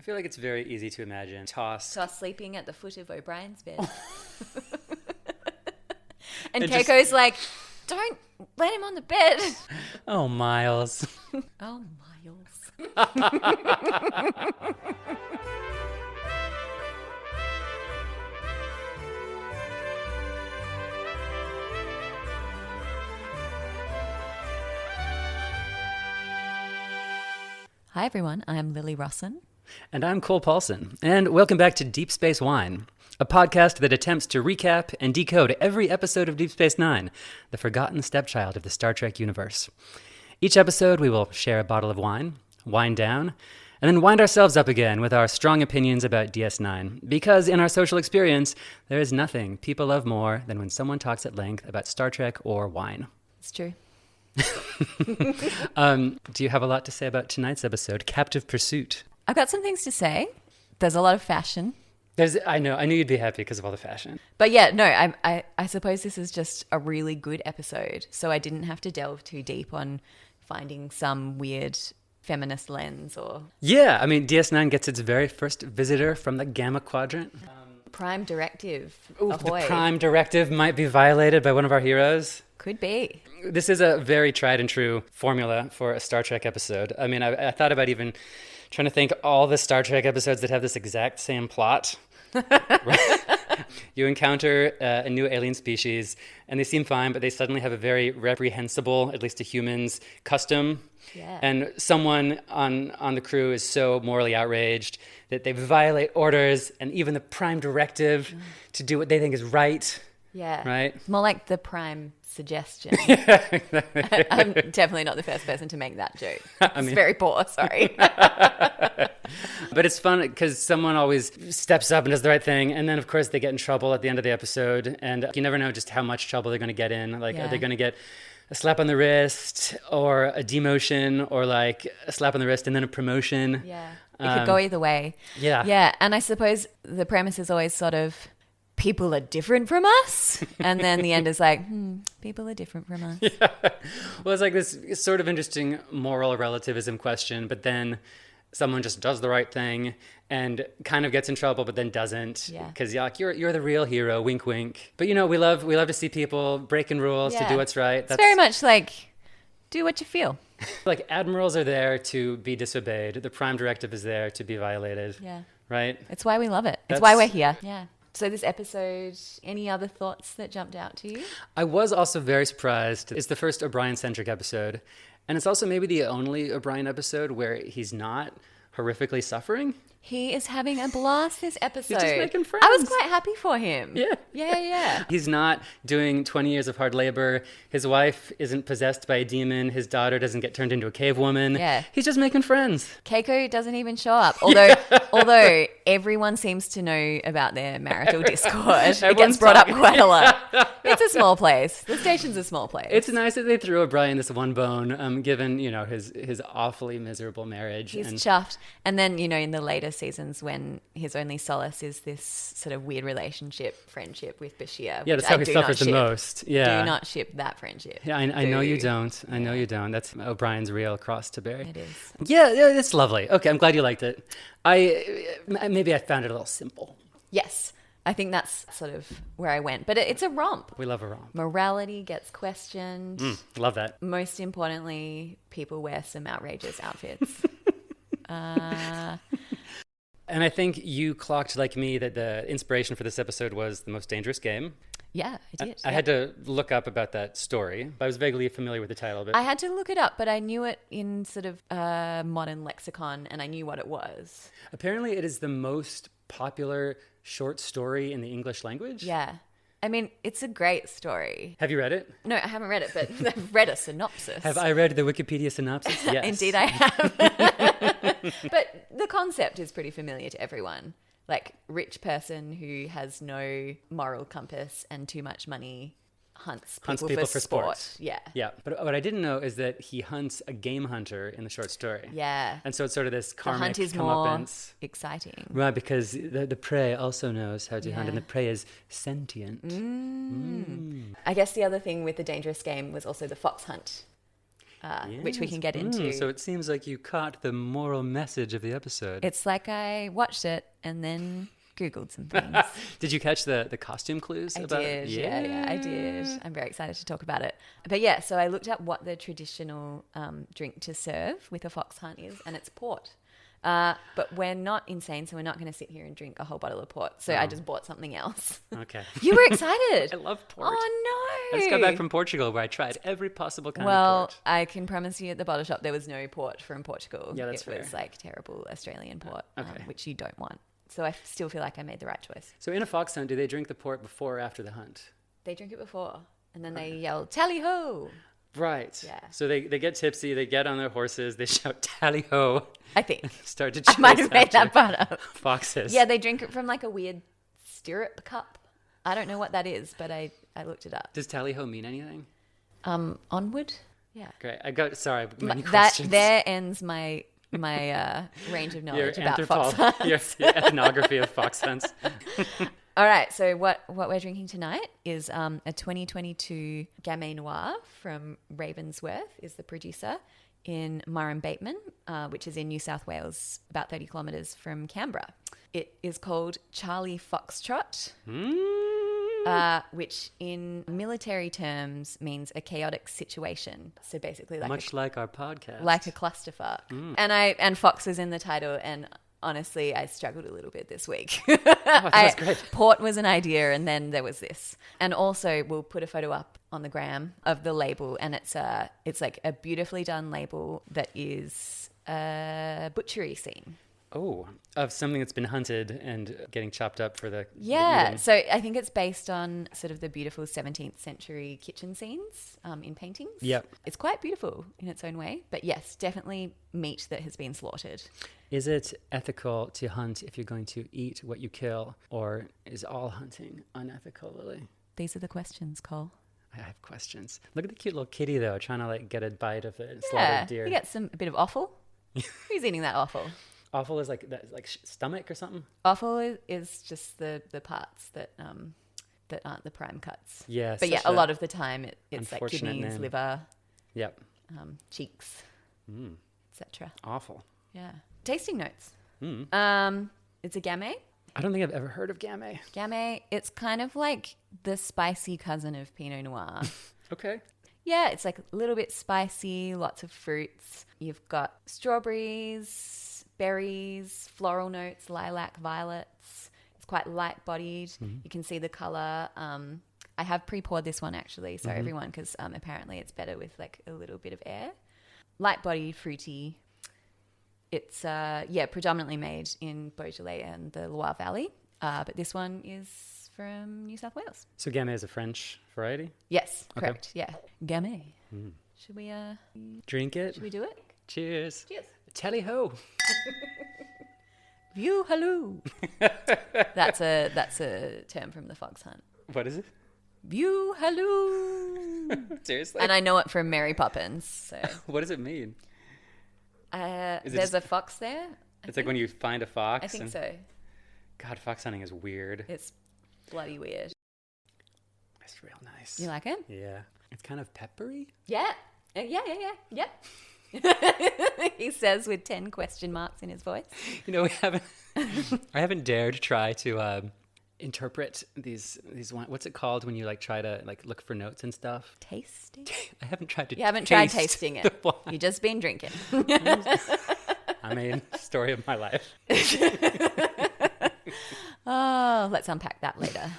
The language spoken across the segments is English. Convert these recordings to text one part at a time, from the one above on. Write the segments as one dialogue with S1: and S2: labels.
S1: I feel like it's very easy to imagine. Toss
S2: sleeping at the foot of O'Brien's bed. And
S1: And
S2: Keiko's like, don't let him on the bed.
S1: Oh, Miles.
S2: Oh, Miles. Hi, everyone. I'm Lily Rosson.
S1: And I'm Cole Paulson. And welcome back to Deep Space Wine, a podcast that attempts to recap and decode every episode of Deep Space Nine, the forgotten stepchild of the Star Trek universe. Each episode, we will share a bottle of wine, wind down, and then wind ourselves up again with our strong opinions about DS9. Because in our social experience, there is nothing people love more than when someone talks at length about Star Trek or wine.
S2: It's true.
S1: Do you have a lot to say about tonight's episode, Captive Pursuit?
S2: I've got some things to say. There's a lot of fashion.
S1: I knew you'd be happy because of all the fashion.
S2: But yeah, no, I suppose this is just a really good episode. So I didn't have to delve too deep on finding some weird feminist lens or...
S1: Yeah, I mean, DS9 gets its very first visitor from the Gamma Quadrant.
S2: Prime Directive.
S1: Ooh,
S2: Ahoy.
S1: the Prime Directive might be violated by one of our heroes.
S2: Could be.
S1: This is a very tried and true formula for a Star Trek episode. I mean, I thought about even trying to think all the Star Trek episodes that have this exact same plot. You encounter a new alien species, and they seem fine, but they suddenly have a very reprehensible, at least to humans, custom.
S2: Yeah.
S1: And someone on the crew is so morally outraged that they violate orders and even the Prime Directive to do what they think is right.
S2: Yeah.
S1: Right?
S2: It's more like the Prime suggestion.
S1: Yeah, exactly.
S2: I'm definitely not the first person to make that joke. It's very poor, sorry.
S1: But it's fun because someone always steps up and does the right thing. And then, of course, they get in trouble at the end of the episode. And you never know just how much trouble they're going to get in. Like,
S2: Yeah.
S1: are they going to get a slap on the wrist or a demotion or like a slap on the wrist and then a promotion?
S2: Yeah. It could go either way.
S1: Yeah.
S2: Yeah. And I suppose the premise is always sort of, people are different from us. And then the end is like, people are different from us.
S1: Yeah. Well, it's like this sort of interesting moral relativism question, but then someone just does the right thing and kind of gets in trouble, but then doesn't.
S2: Yeah.
S1: Because you're the real hero, wink, wink. But we love to see people breaking rules to do what's right.
S2: It's very much like, do what you feel.
S1: Like admirals are there to be disobeyed. The Prime Directive is there to be violated.
S2: Yeah.
S1: Right?
S2: It's why we love it. It's why we're here. Yeah. So this episode, any other thoughts that jumped out to you?
S1: I was also very surprised. It's the first O'Brien-centric episode. And it's also maybe the only O'Brien episode where he's not horrifically suffering.
S2: He is having a blast this episode.
S1: He's just making friends.
S2: I was quite happy for him.
S1: Yeah.
S2: Yeah.
S1: He's not doing 20 years of hard labor. His wife isn't possessed by a demon. His daughter doesn't get turned into a cave woman.
S2: Yeah.
S1: He's just making friends.
S2: Keiko doesn't even show up. Although everyone seems to know about their marital discord. It gets brought up quite a lot. It's a small place. The station's a small place.
S1: It's nice that they threw O'Brien this one bone, given, his awfully miserable marriage.
S2: He's chuffed. And then, in the later seasons when his only solace is this sort of weird friendship with Bashir.
S1: Yeah, that's how he suffers the most. Yeah.
S2: Do not ship that friendship.
S1: Yeah, I know you don't. I know you don't. That's O'Brien's real cross to bear.
S2: It is.
S1: Yeah, it's lovely. Okay, I'm glad you liked it. Maybe I found it a little simple.
S2: Yes. I think that's sort of where I went. But it's a romp.
S1: We love a romp.
S2: Morality gets questioned.
S1: Love that.
S2: Most importantly, people wear some outrageous outfits.
S1: And I think you clocked, like me, that the inspiration for this episode was The Most Dangerous Game.
S2: Yeah, I did.
S1: I had to look up about that story, but I was vaguely familiar with the title. But
S2: I had to look it up, but I knew it in sort of modern lexicon, and I knew what it was.
S1: Apparently, it is the most popular short story in the English language.
S2: Yeah. I mean, it's a great story.
S1: Have you read it?
S2: No, I haven't read it, but I've read a synopsis.
S1: Have I read the Wikipedia synopsis? Yes.
S2: Indeed, I have. But the concept is pretty familiar to everyone. Like, rich person who has no moral compass and too much money hunts people for sport. Yeah.
S1: Yeah. But what I didn't know is that he hunts a game hunter in the short story.
S2: Yeah.
S1: And so it's sort of this karmic
S2: the hunt is more
S1: comeuppance.
S2: exciting.
S1: Right, because the prey also knows how to hunt, and the prey is sentient.
S2: I guess the other thing with the dangerous game was also the fox hunt. which we can get into.
S1: So it seems like you caught the moral message of the episode.
S2: It's like I watched it and then Googled some things.
S1: Did you catch the costume clues about it?
S2: Yeah, I did. I'm very excited to talk about it. But yeah, so I looked up what the traditional drink to serve with a fox hunt is, and it's port. But we're not insane, so we're not going to sit here and drink a whole bottle of port. So I just bought something else.
S1: Okay.
S2: You were excited.
S1: I love port.
S2: Oh, no.
S1: I just got back from Portugal where I tried every possible kind of
S2: Well,
S1: port.
S2: I can promise you at the bottle shop there was no port from Portugal.
S1: Yeah, that's
S2: It
S1: fair.
S2: was like terrible Australian port,
S1: Okay.
S2: which you don't want. So I still feel like I made the right choice.
S1: So in a fox hunt, do they drink the port before or after the hunt?
S2: They drink it before, and then they yell, tally-ho!
S1: Right.
S2: Yeah.
S1: So they get tipsy, they get on their horses, they shout tally-ho,
S2: I think.
S1: start to chase
S2: I might have made that
S1: after
S2: part up.
S1: foxes.
S2: Yeah, they drink it from like a weird stirrup cup. I don't know what that is, but I looked it up.
S1: Does tally-ho mean anything?
S2: Onward? Yeah.
S1: Great. I got, sorry, many
S2: That
S1: questions.
S2: there ends my range of knowledge about fox hunts.
S1: your ethnography of fox hunts.
S2: All right, so what we're drinking tonight is a 2022 Gamay Noir from Ravensworth is the producer in Murrumbateman, which is in New South Wales, about 30 kilometres from Canberra. It is called Charlie-Foxtrot, which in military terms means a chaotic situation. So basically
S1: Much like our podcast.
S2: like a clusterfuck. And Fox is in the title, and honestly, I struggled a little bit this week.
S1: That's great.
S2: Port was an idea, and then there was this. And also, we'll put a photo up on the gram of the label, and it's like a beautifully done label that is a butchery scene.
S1: Oh, of something that's been hunted and getting chopped up for the
S2: Yeah,
S1: eating.
S2: so I think it's based on sort of the beautiful 17th century kitchen scenes in paintings.
S1: Yep.
S2: It's quite beautiful in its own way, but yes, definitely meat that has been slaughtered.
S1: Is it ethical to hunt if you're going to eat what you kill, or is all hunting unethical, Lily?
S2: These are the questions, Cole.
S1: I have questions. Look at the cute little kitty, though, trying to like get a bite of the
S2: Yeah,
S1: slaughtered deer.
S2: you get a bit of offal. Who's eating that offal?
S1: Offal is like stomach or something?
S2: Offal is just the parts that aren't the prime cuts.
S1: Yeah.
S2: But yeah,
S1: such
S2: a lot of the time it's like
S1: unfortunate
S2: kidneys,
S1: name.
S2: liver,
S1: Yep.
S2: cheeks, etc.
S1: Awful.
S2: Yeah. Tasting notes.
S1: Mm.
S2: It's a Gamay.
S1: I don't think I've ever heard of Gamay.
S2: Gamay, it's kind of like the spicy cousin of Pinot Noir.
S1: Okay.
S2: Yeah, it's like a little bit spicy, lots of fruits. You've got strawberries, berries, floral notes, lilac, violets. It's quite light-bodied.
S1: Mm-hmm.
S2: You can see the color. I have pre-poured this one actually, so everyone, because apparently it's better with like a little bit of air. Light-bodied, fruity. It's predominantly made in Beaujolais and the Loire Valley, but this one is from New South Wales.
S1: So Gamay is a French variety?
S2: Yes,
S1: Okay.
S2: correct. Yeah, Gamay. Should we
S1: Drink it.
S2: do it?
S1: Cheers.
S2: Cheers.
S1: Tally-ho.
S2: View Hallooo. That's a term from the fox hunt.
S1: What is it?
S2: View Hallooo.
S1: Seriously?
S2: And I know it from Mary Poppins. So
S1: What does it mean?
S2: there's
S1: just-
S2: a fox there.
S1: It's like when you find a fox.
S2: I think
S1: and-
S2: so.
S1: God, fox hunting is weird.
S2: It's bloody weird.
S1: It's real nice.
S2: You like it?
S1: Yeah. It's kind of peppery.
S2: Yeah. Yeah. He says with 10 question marks in his voice.
S1: You know, I haven't dared try to interpret these wine. What's it called when you like try to like look for notes and stuff?
S2: Tasting?
S1: I haven't tried to.
S2: You haven't tried
S1: taste
S2: tasting
S1: the
S2: it.
S1: wine.
S2: You've just been drinking.
S1: I mean, story of my life.
S2: Oh, let's unpack that later.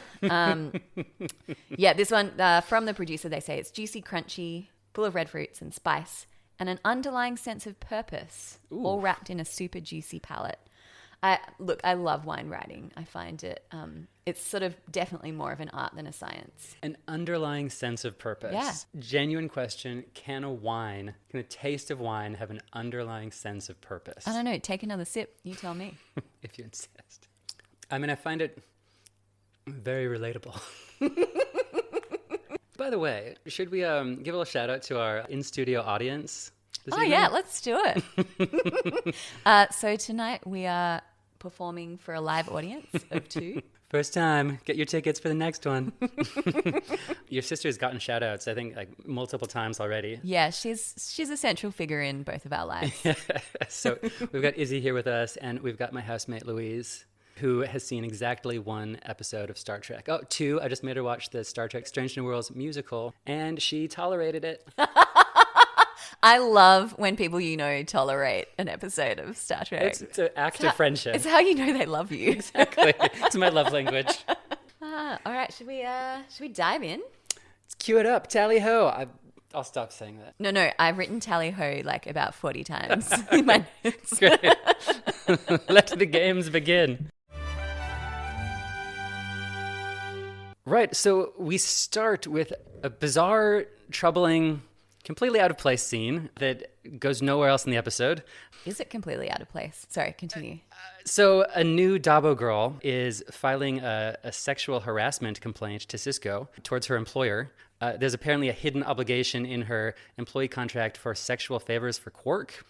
S2: This one from the producer, they say it's juicy, crunchy, full of red fruits and spice, and an underlying sense of purpose, all wrapped in a super juicy palate. I love wine writing. I find it, it's sort of definitely more of an art than a science.
S1: An underlying sense of purpose.
S2: Yeah.
S1: Genuine question. Can a taste of wine have an underlying sense of purpose?
S2: I don't know. Take another sip. You tell me.
S1: If you insist. I mean, I find it very relatable. By the way, should we give a little shout out to our in-studio audience this evening?
S2: Yeah, let's do it. So tonight we are performing for a live audience of 2.
S1: First time. Get your tickets for the next one. Your sister's gotten shout outs, I think, like multiple times already.
S2: Yeah, she's a central figure in both of our lives.
S1: So we've got Izzy here with us, and we've got my housemate Louise, who has seen exactly one episode of Star Trek. Oh, two. I just made her watch the Star Trek Strange New Worlds musical, and she tolerated it.
S2: I love when people tolerate an episode of Star Trek.
S1: It's an act of friendship.
S2: It's how you know they love you.
S1: Exactly. It's my love language.
S2: All right, should we dive in?
S1: Let's cue it up. Tally ho. I'll stop saying that.
S2: No, I've written tally ho like about 40 times in my notes.
S1: Great. Let the games begin. Right, so we start with a bizarre, troubling, completely out of place scene that goes nowhere else in the episode.
S2: Is it completely out of place? Sorry, continue.
S1: So a new Dabo girl is filing a sexual harassment complaint to Cisco towards her employer. There's apparently a hidden obligation in her employee contract for sexual favors for Quark.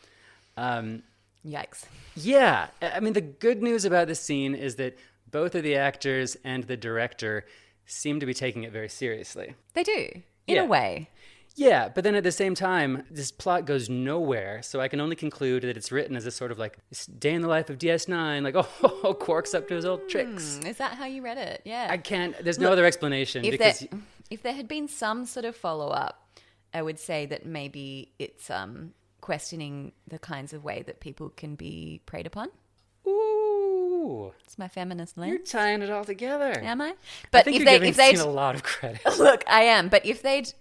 S2: Yikes.
S1: Yeah. I mean, the good news about this scene is that both of the actors and the director seem to be taking it very seriously.
S2: They do, in a way.
S1: Yeah, but then at the same time, this plot goes nowhere, so I can only conclude that it's written as a sort of like day in the life of DS9, like, oh, Quark's up to his old tricks.
S2: Is that how you read it? Yeah.
S1: I can't, there's no other explanation.
S2: If there had been some sort of follow-up, I would say that maybe it's questioning the kinds of way that people can be preyed upon.
S1: Ooh.
S2: It's my feminist lens.
S1: You're tying it all together.
S2: Am I?
S1: But I think you're giving Scene a lot of credit.
S2: Look, I am. But if they'd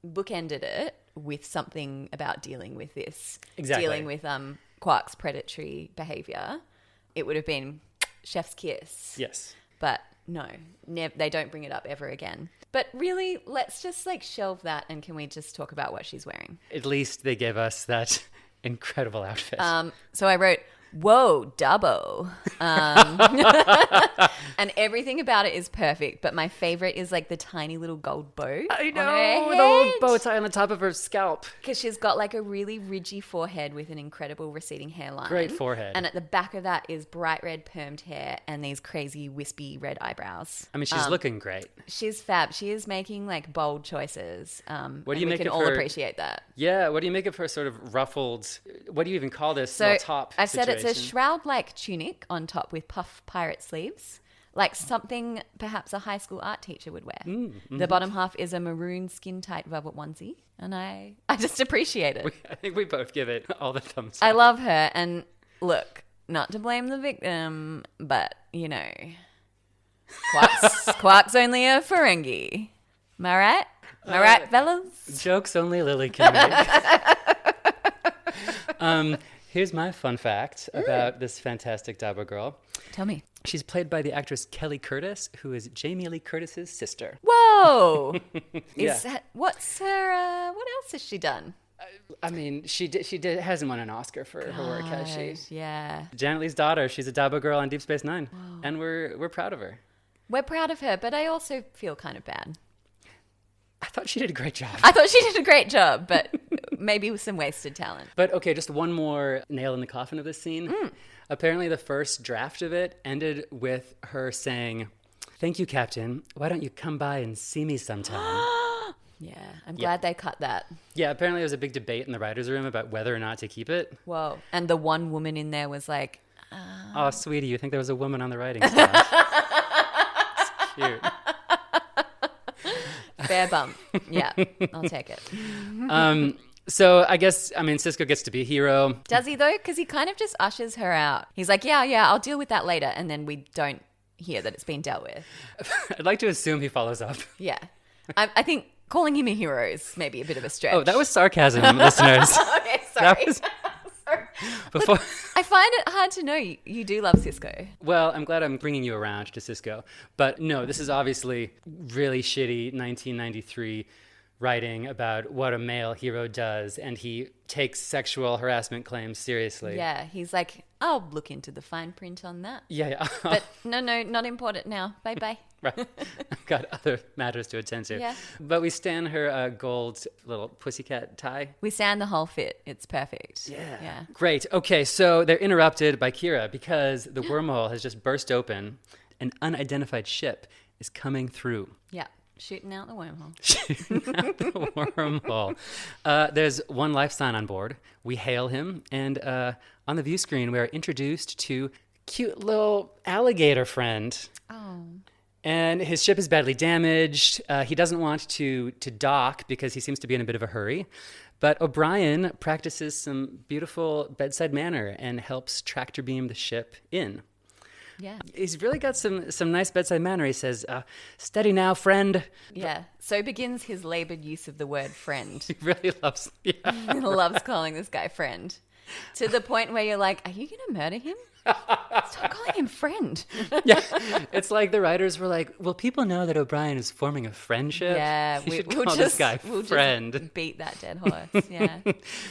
S2: bookended it with something about dealing with this, dealing with Quark's predatory behavior, it would have been chef's kiss.
S1: Yes.
S2: But no, they don't bring it up ever again. But really, let's just shelve that, and can we just talk about what she's wearing?
S1: At least they gave us that incredible outfit.
S2: So I wrote, whoa, Dubbo. And everything about it is perfect, but my favorite is the tiny little gold bow.
S1: I know, the little bow tie on the top of her scalp.
S2: Because she's got a really ridgy forehead with an incredible receding hairline.
S1: Great forehead.
S2: And at the back of that is bright red permed hair and these crazy wispy red eyebrows.
S1: I mean, she's looking great.
S2: She's fab. She is making bold choices.
S1: What do you make
S2: we can
S1: of
S2: all
S1: her,
S2: appreciate that.
S1: Yeah, what do you make of her sort of ruffled, what do you even call this top
S2: I've
S1: situation?
S2: said it's a shroud-like tunic on top with puff pirate sleeves. Like something perhaps a high school art teacher would wear. Mm-hmm. The bottom half is a maroon skin-tight velvet onesie, and I just appreciate it.
S1: I think we both give it all the thumbs up.
S2: I love her, and look, not to blame the victim, but, Quark's only a Ferengi. Am I right? Am I right, fellas?
S1: Jokes only Lily can make. Here's my fun fact about this fantastic Dabo girl.
S2: Tell me.
S1: She's played by the actress Kelly Curtis, who is Jamie Lee Curtis's sister.
S2: Whoa!
S1: Yeah.
S2: What else has she done?
S1: I mean, she hasn't won an Oscar for her work, has she?
S2: Yeah.
S1: Janet Leigh's daughter. She's a Dabo girl on Deep Space Nine. Whoa. And we're proud of her.
S2: We're proud of her, but I also feel kind of bad.
S1: I thought she did a great job.
S2: But maybe with some wasted talent.
S1: But okay, just one more nail in the coffin of this scene. Apparently the first draft of it ended with her saying, "Thank you, Captain. Why don't you come by and see me sometime?"
S2: Yeah, I'm glad they cut that.
S1: Yeah, apparently there was a big debate in the writer's room about whether or not to keep it.
S2: Whoa. And the one woman in there was like...
S1: Oh, sweetie, you think there was a woman on the writing staff? It's cute.
S2: Fair bump. Yeah, I'll take it.
S1: So I guess, Cisco gets to be a hero.
S2: Does he, though? Because he kind of just ushers her out. He's like, yeah, I'll deal with that later. And then we don't hear that it's been dealt with.
S1: I'd like to assume he follows up.
S2: Yeah. I think calling him a hero is maybe a bit of a stretch.
S1: Oh, that was sarcasm, listeners.
S2: Okay, sorry. Sorry.
S1: Before...
S2: I find it hard to know you do love Cisco.
S1: Well, I'm glad I'm bringing you around to Cisco. But no, this is obviously really shitty 1993 writing about what a male hero does, and he takes sexual harassment claims seriously.
S2: Yeah, he's like, I'll look into the fine print on that.
S1: Yeah.
S2: But no, not important now. Bye-bye.
S1: Right. I've got other matters to attend to.
S2: Yeah.
S1: But we stand her gold little pussycat tie.
S2: We stand the whole fit. It's perfect.
S1: Yeah. Great. Okay, so they're interrupted by Kira because the wormhole has just burst open an unidentified ship is coming through.
S2: Yeah. Shooting out the wormhole.
S1: Shooting out the wormhole. There's one life sign on board. We hail him, and on the view screen, we are introduced to cute little alligator friend.
S2: Oh.
S1: And his ship is badly damaged. He doesn't want to dock because he seems to be in a bit of a hurry. But O'Brien practices some beautiful bedside manner and helps tractor beam the ship in.
S2: Yeah.
S1: He's really got some nice bedside manner. He says, steady now, friend.
S2: Yeah. So begins his labored use of the word friend.
S1: He really loves,
S2: He loves calling this guy friend. To the point where you're like, are you going to murder him? Stop calling him friend.
S1: Yeah. It's like the writers were like, well, people know that O'Brien is forming a friendship.
S2: Yeah.
S1: We should call this guy friend.
S2: Just beat that dead horse. Yeah.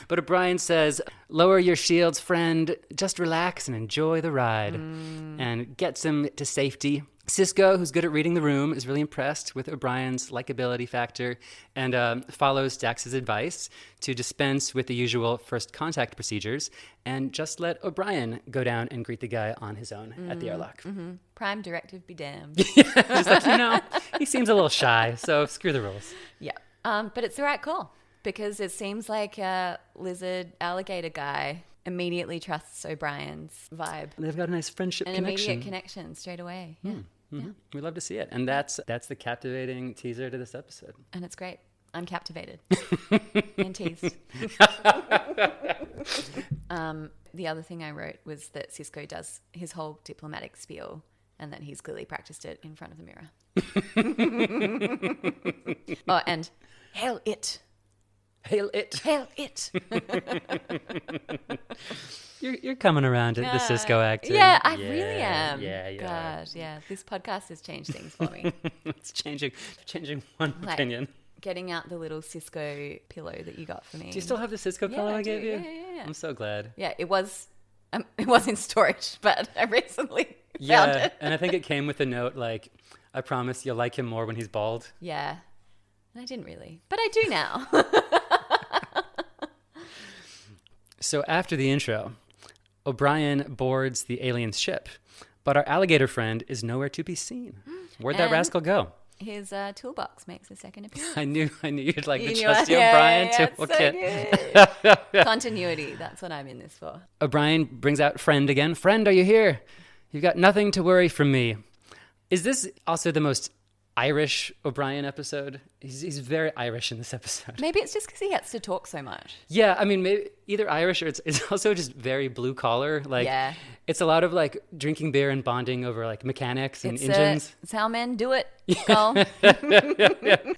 S1: But O'Brien says, lower your shields, friend. Just relax and enjoy the ride. And gets him to safety. Cisco, who's good at reading the room, is really impressed with O'Brien's likability factor and follows Dax's advice to dispense with the usual first contact procedures and just let O'Brien go down and greet the guy on his own at the airlock.
S2: Mm-hmm. Prime directive be damned.
S1: Just like, he seems a little shy, so screw the rules.
S2: Yeah. But it's the right call because it seems like a lizard alligator guy immediately trusts O'Brien's vibe.
S1: They've got a nice friendship connection.
S2: Immediate connection straight away. Yeah.
S1: Mm-hmm. Yeah. We love to see it. And that's the captivating teaser to this episode.
S2: And it's great. I'm captivated and teased. The other thing I wrote was that Cisco does his whole diplomatic spiel and that he's clearly practiced it in front of the mirror. Oh, and hail it.
S1: Hail it.
S2: Hail it.
S1: You're coming around at the Cisco acting.
S2: Yeah, I really am.
S1: Yeah, yeah.
S2: God, yeah. This podcast has changed things for me.
S1: It's changing one opinion.
S2: Getting out the little Cisco pillow that you got for me.
S1: Do you still have the Cisco pillow I gave you?
S2: Yeah.
S1: I'm so glad.
S2: Yeah, it was in storage, but I recently found it.
S1: And I think it came with a note like, I promise you'll like him more when he's bald.
S2: Yeah. And I didn't really, but I do now.
S1: So after the intro, O'Brien boards the alien's ship, but our alligator friend is nowhere to be seen. Where'd that rascal go?
S2: His toolbox makes a second appearance.
S1: I knew you'd like the trusty O'Brien toolkit.
S2: So good. Continuity, that's what I'm in this for.
S1: O'Brien brings out friend again. Friend, are you here? You've got nothing to worry from me. Is this also the most Irish O'Brien episode? He's very Irish in this episode.
S2: Maybe it's just because he gets to talk so much.
S1: Yeah, I mean, maybe either Irish or it's also just very blue collar. Like, it's a lot of like drinking beer and bonding over like mechanics and engines.
S2: It's how men do it. Go.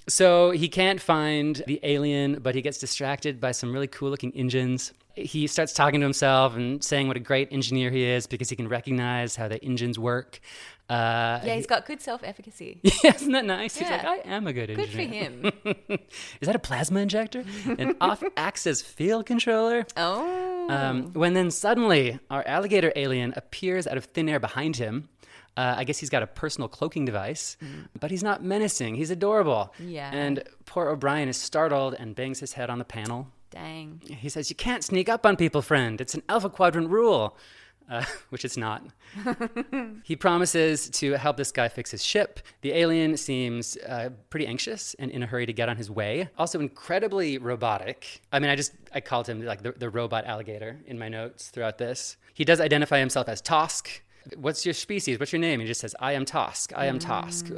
S1: So he can't find the alien, but he gets distracted by some really cool looking engines. He starts talking to himself and saying what a great engineer he is because he can recognize how the engines work.
S2: He's got good self-efficacy.
S1: Yeah, isn't that nice? He's like, I am a good engineer.
S2: Good for him.
S1: Is that a plasma injector? An off-axis field controller?
S2: Oh.
S1: When then suddenly our alligator alien appears out of thin air behind him. I guess he's got a personal cloaking device, but he's not menacing. He's adorable.
S2: Yeah.
S1: And poor O'Brien is startled and bangs his head on the panel.
S2: Dang.
S1: He says, you can't sneak up on people, friend. It's an Alpha Quadrant rule. Which it's not. He promises to help this guy fix his ship. The alien seems pretty anxious and in a hurry to get on his way. Also incredibly robotic. I mean, I called him like the robot alligator in my notes throughout this. He does identify himself as Tosk. What's your species? What's your name? He just says, I am Tosk. I am Tosk.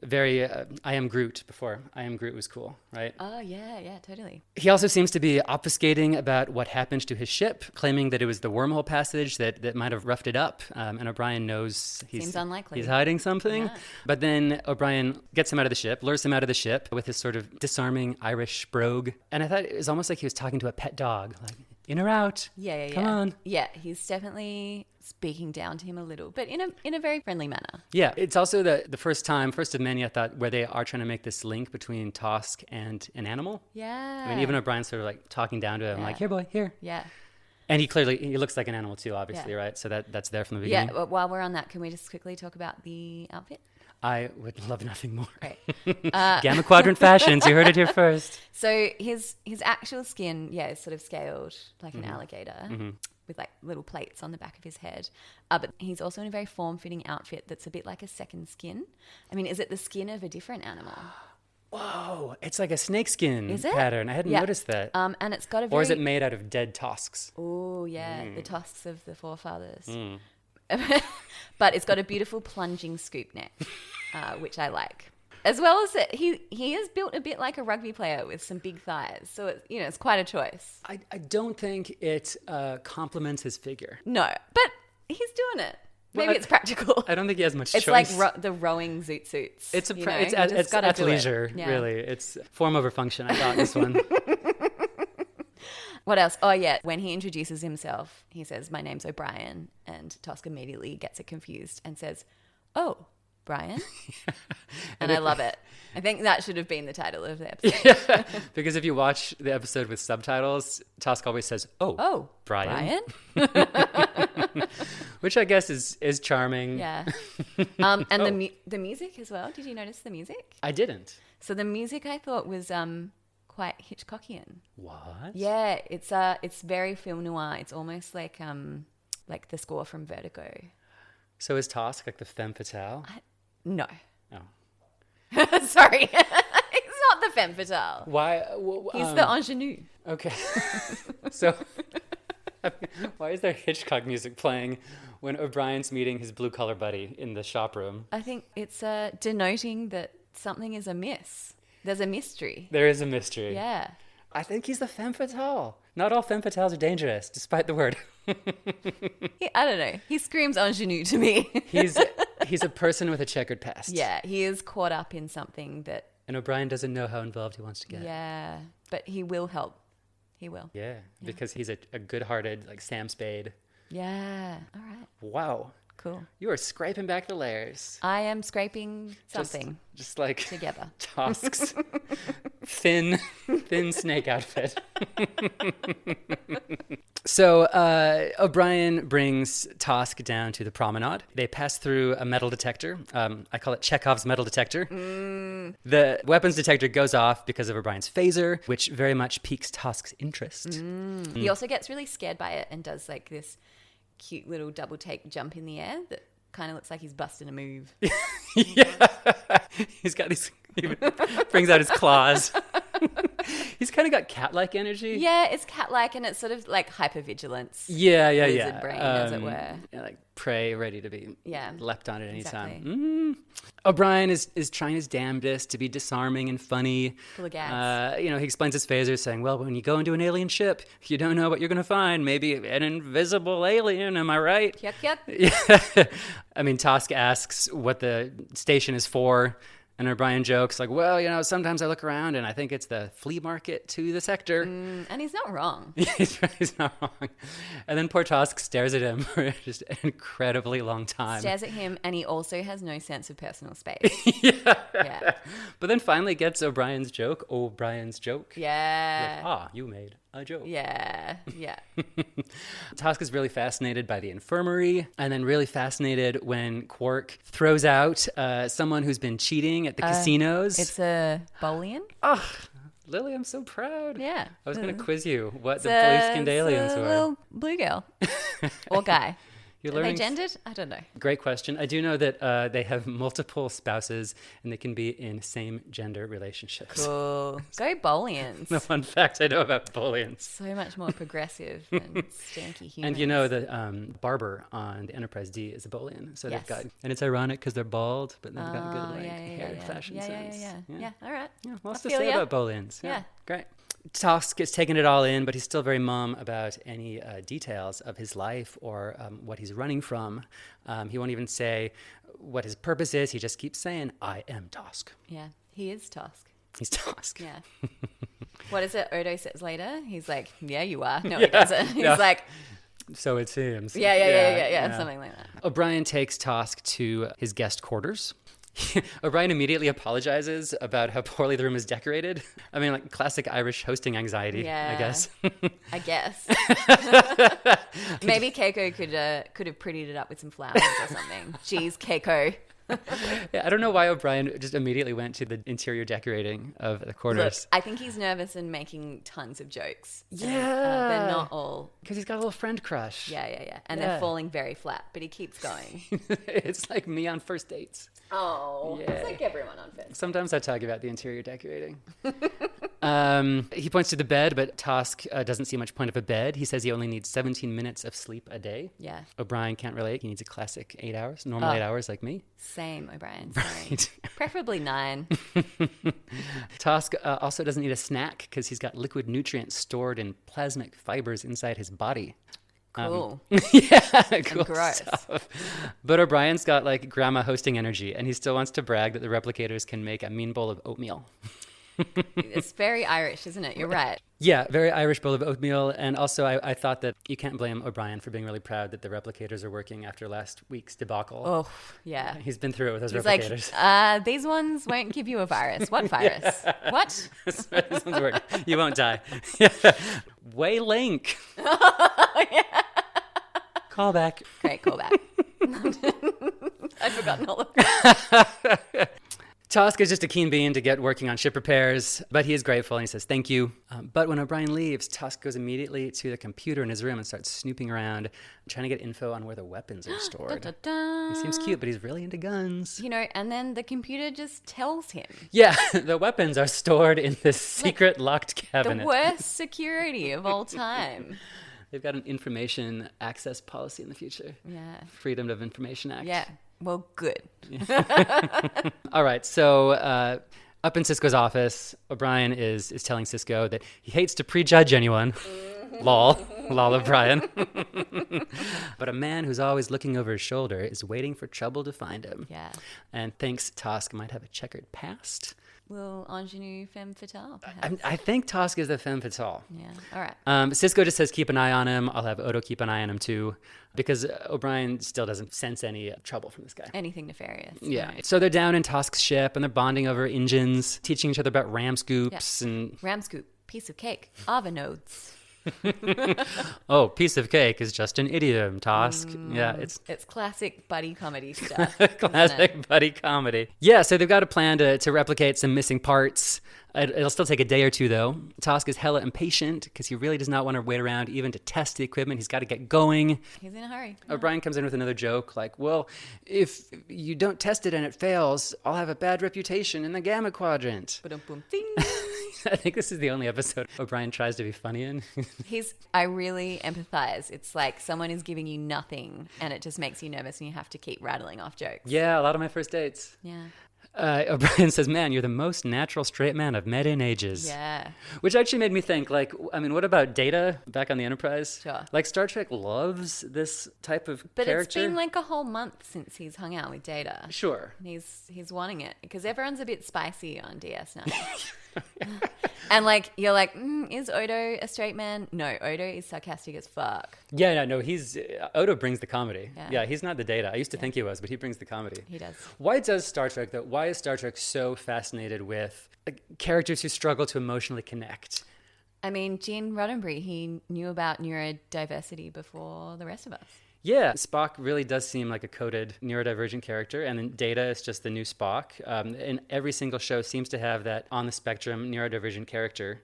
S1: I am Groot before I am Groot was cool, right?
S2: Oh, yeah, totally.
S1: He also seems to be obfuscating about what happened to his ship, claiming that it was the wormhole passage that might have roughed it up. And O'Brien knows
S2: Seems unlikely.
S1: He's hiding something.
S2: Yeah.
S1: But then O'Brien gets him out of the ship, lures him out of the ship with his sort of disarming Irish brogue. And I thought it was almost like he was talking to a pet dog, like, in or out?
S2: Yeah.
S1: Come on.
S2: Yeah, he's definitely speaking down to him a little, but in a very friendly manner.
S1: Yeah, it's also the first of many, I thought, where they are trying to make this link between Tosk and an animal.
S2: Yeah.
S1: I mean, even O'Brien's sort of like talking down to him, like, here, boy, here.
S2: Yeah.
S1: And he looks like an animal too, obviously, right? So that's there from the beginning.
S2: Yeah, well, while we're on that, can we just quickly talk about the outfit?
S1: I would love nothing more.
S2: Right.
S1: Gamma Quadrant Fashions, you heard it here first.
S2: So his actual skin, is sort of scaled like an alligator. with like little plates on the back of his head. But he's also in a very form-fitting outfit that's a bit like a second skin. I mean, is it the skin of a different animal?
S1: Whoa, it's like a snakeskin
S2: Is it?
S1: pattern. I hadn't noticed that.
S2: And it's got a very...
S1: Or is it made out of dead tusks?
S2: Oh, yeah, the tusks of the forefathers. But it's got a beautiful plunging scoop neck, which I like. As well as he is built a bit like a rugby player with some big thighs. So, it's quite a choice.
S1: I don't think it complements his figure.
S2: No, but he's doing it. Maybe it's practical.
S1: I don't think he has much choice.
S2: It's like the rowing zoot suits.
S1: It's athleisure, really. It's form over function, I thought, this one.
S2: What else? Oh, yeah. When he introduces himself, he says, "My name's O'Brien." And Tusk immediately gets it confused and says, "Oh, Brian?" And I love it. I think that should have been the title of the episode.
S1: Yeah, because if you watch the episode with subtitles, Tusk always says, "Oh, Brian?" Which I guess is charming.
S2: Yeah. And the music as well. Did you notice the music?
S1: I didn't.
S2: So the music I thought was quite Hitchcockian.
S1: What?
S2: Yeah, it's very film noir. It's almost like the score from Vertigo.
S1: So is Tusk like the femme fatale?
S2: No.
S1: Oh.
S2: Sorry. He's not the femme fatale.
S1: Why?
S2: He's the ingenue.
S1: Okay. So why is there Hitchcock music playing when O'Brien's meeting his blue-collar buddy in the shop room?
S2: I think it's denoting that something is amiss. There's a mystery.
S1: There is a mystery.
S2: Yeah.
S1: I think he's the femme fatale. Not all femme fatales are dangerous, despite the word.
S2: I don't know. He screams ingenue to me.
S1: He's a person with a checkered past.
S2: Yeah, he is caught up in something that...
S1: And O'Brien doesn't know how involved he wants to get.
S2: Yeah, but he will help. He will.
S1: Yeah, because he's a good-hearted, like Sam Spade.
S2: Yeah, all right.
S1: Wow.
S2: Cool.
S1: You are scraping back the layers.
S2: I am scraping something.
S1: Just like
S2: together.
S1: Tusk's thin snake outfit. So O'Brien brings Tusk down to the promenade. They pass through a metal detector. I call it Chekhov's metal detector. The weapons detector goes off because of O'Brien's phaser, which very much piques Tusk's interest.
S2: He also gets really scared by it and does like this cute little double take jump in the air that kind of looks like he's busting a move.
S1: Yeah. He's got these, he brings out his claws. He's kind of got cat-like energy.
S2: Yeah, it's cat-like and it's sort of like hypervigilance.
S1: Yeah.
S2: Lizard brain, as it were.
S1: Yeah, like prey ready to be leapt on at any
S2: exactly.
S1: time. O'Brien is trying his damnedest to be disarming and funny.
S2: Full of gas.
S1: He explains his phaser saying, well, when you go into an alien ship, you don't know what you're going to find. Maybe an invisible alien, am I right?
S2: Yuck.
S1: Yeah. I mean, Tusk asks what the station is for. And O'Brien jokes like, well, sometimes I look around and I think it's the flea market to the sector.
S2: And he's not wrong.
S1: He's not wrong. And then poor Tusk stares at him for just an incredibly long time.
S2: Stares at him and he also has no sense of personal space.
S1: Yeah. But then finally gets O'Brien's joke.
S2: Yeah.
S1: Like, you made a joke.
S2: Yeah.
S1: Tusk is really fascinated by the infirmary and then really fascinated when Quark throws out someone who's been cheating at the casinos.
S2: It's a Bolian.
S1: Oh, Lily, I'm so proud.
S2: Yeah.
S1: I was going to quiz you what the blue-skinned aliens were.
S2: Little blue girl or guy. Are they gendered? I don't know.
S1: Great question. I do know that they have multiple spouses and they can be in same-gender relationships.
S2: Cool. Go Bolians.
S1: The fun fact I know about Bolians.
S2: So much more progressive than stanky humans.
S1: And the barber on the Enterprise D is a Bolian. So they've got, and it's ironic because they're bald, but they've got good hair fashion sense.
S2: Yeah, all right.
S1: Yeah, lots to say about Bolians.
S2: Yeah.
S1: Great. Tusk is taking it all in, but he's still very mum about any details of his life or what he's running from. He won't even say what his purpose is. He just keeps saying, I am Tusk.
S2: Yeah, he is Tusk.
S1: He's Tusk.
S2: Yeah. What is it Odo says later? He's like, yeah, you are. No, he doesn't. He's like...
S1: So it seems.
S2: Yeah, something like that.
S1: O'Brien takes Tusk to his guest quarters. O'Brien immediately apologizes about how poorly the room is decorated. I mean, like classic Irish hosting anxiety, I guess.
S2: I guess. Maybe Keiko could have prettied it up with some flowers or something. Jeez, Keiko.
S1: Yeah, I don't know why O'Brien just immediately went to the interior decorating of the quarters.
S2: Look, I think he's nervous and making tons of jokes.
S1: Yeah.
S2: They're not all...
S1: Because he's got a little friend crush.
S2: Yeah. And they're falling very flat, but he keeps going.
S1: It's like me on first dates.
S2: Oh,
S1: yeah.
S2: It's like everyone on first.
S1: Sometimes I talk about the interior decorating. He points to the bed, but Tosk doesn't see much point of a bed. He says he only needs 17 minutes of sleep a day.
S2: Yeah.
S1: O'Brien can't relate. He needs a classic 8 hours, normal 8 hours like me.
S2: Same, O'Brien.
S1: Right.
S2: Preferably 9.
S1: Tosk also doesn't need a snack because he's got liquid nutrients stored in plasmic fibers inside his body.
S2: Cool.
S1: Yeah, cool
S2: gross.
S1: stuff. But O'Brien's got like grandma hosting energy, and he still wants to brag that the replicators can make a mean bowl of oatmeal.
S2: It's very Irish, isn't it? You're right.
S1: Yeah, very Irish bowl of oatmeal. And also, I thought that you can't blame O'Brien for being really proud that the replicators are working after last week's debacle.
S2: Oh, yeah.
S1: He's been through it with those
S2: He's
S1: replicators.
S2: like, these ones won't give you a virus. What virus?
S1: Yeah.
S2: What?
S1: This one's working. You won't die. Way link.
S2: Yeah.
S1: Call back.
S2: Great callback. I'd forgotten all of that.
S1: Tosk is just a keen bean to get working on ship repairs, but he is grateful and he says thank you. But when O'Brien leaves, Tosk goes immediately to the computer in his room and starts snooping around, trying to get info on where the weapons are stored.
S2: Dun, dun, dun.
S1: He seems cute, but he's really into guns.
S2: You know, and then the computer just tells him.
S1: Yeah, the weapons are stored in this secret locked cabinet.
S2: The worst security of all time.
S1: They've got an information access policy in the future.
S2: Yeah.
S1: Freedom of Information Act.
S2: Yeah. Well, good.
S1: All right. So up in Cisco's office, O'Brien is telling Cisco that he hates to prejudge anyone. Lol O'Brien. But a man who's always looking over his shoulder is waiting for trouble to find him.
S2: Yeah.
S1: And thinks Tosk might have a checkered past.
S2: Will ingenue femme fatale, perhaps?
S1: I think Tosk is the femme fatale.
S2: Yeah. All right.
S1: Cisco just says keep an eye on him. I'll have Odo keep an eye on him too, because O'Brien still doesn't sense any trouble from this guy.
S2: Anything nefarious.
S1: Yeah.
S2: No.
S1: So they're down in Tosk's ship and they're bonding over engines, teaching each other about ram scoops and...
S2: Ram scoop, piece of cake, Ava nodes.
S1: Oh, piece of cake is just an idiom, Tosk. Yeah, it's
S2: classic buddy comedy stuff.
S1: classic buddy comedy. Yeah, so they've got a plan to replicate some missing parts. It'll still take a day or two, though. Tosk is hella impatient because he really does not want to wait around even to test the equipment. He's got to get going.
S2: He's in a hurry.
S1: O'Brien comes in with another joke like, well, if you don't test it and it fails, I'll have a bad reputation in the Gamma Quadrant.
S2: Ba-dum-bum, ding.
S1: I think this is the only episode O'Brien tries to be funny in.
S2: I really empathize. It's like someone is giving you nothing and it just makes you nervous and you have to keep rattling off jokes.
S1: Yeah, a lot of my first dates.
S2: Yeah.
S1: O'Brien says, man, you're the most natural straight man I've met in ages.
S2: Yeah.
S1: Which actually made me think, like, I mean, what about Data back on the Enterprise?
S2: Sure.
S1: Like, Star Trek loves this type of
S2: But
S1: character.
S2: it's been like a whole month since he's hung out with Data.
S1: Sure.
S2: He's wanting it because everyone's a bit spicy on DS9. And like you're like, is Odo a straight man? No, Odo is sarcastic as fuck.
S1: Yeah, no, he's Odo brings the comedy.
S2: Yeah.
S1: Yeah, he's not the Data. I used to think he was, but he brings the comedy.
S2: He does.
S1: Why does Star Trek, though? Why is Star Trek so fascinated with characters who struggle to emotionally connect?
S2: I mean, Gene Roddenberry, he knew about neurodiversity before the rest of us.
S1: Yeah, Spock really does seem like a coded neurodivergent character, and then Data is just the new Spock. And every single show seems to have that on the spectrum neurodivergent character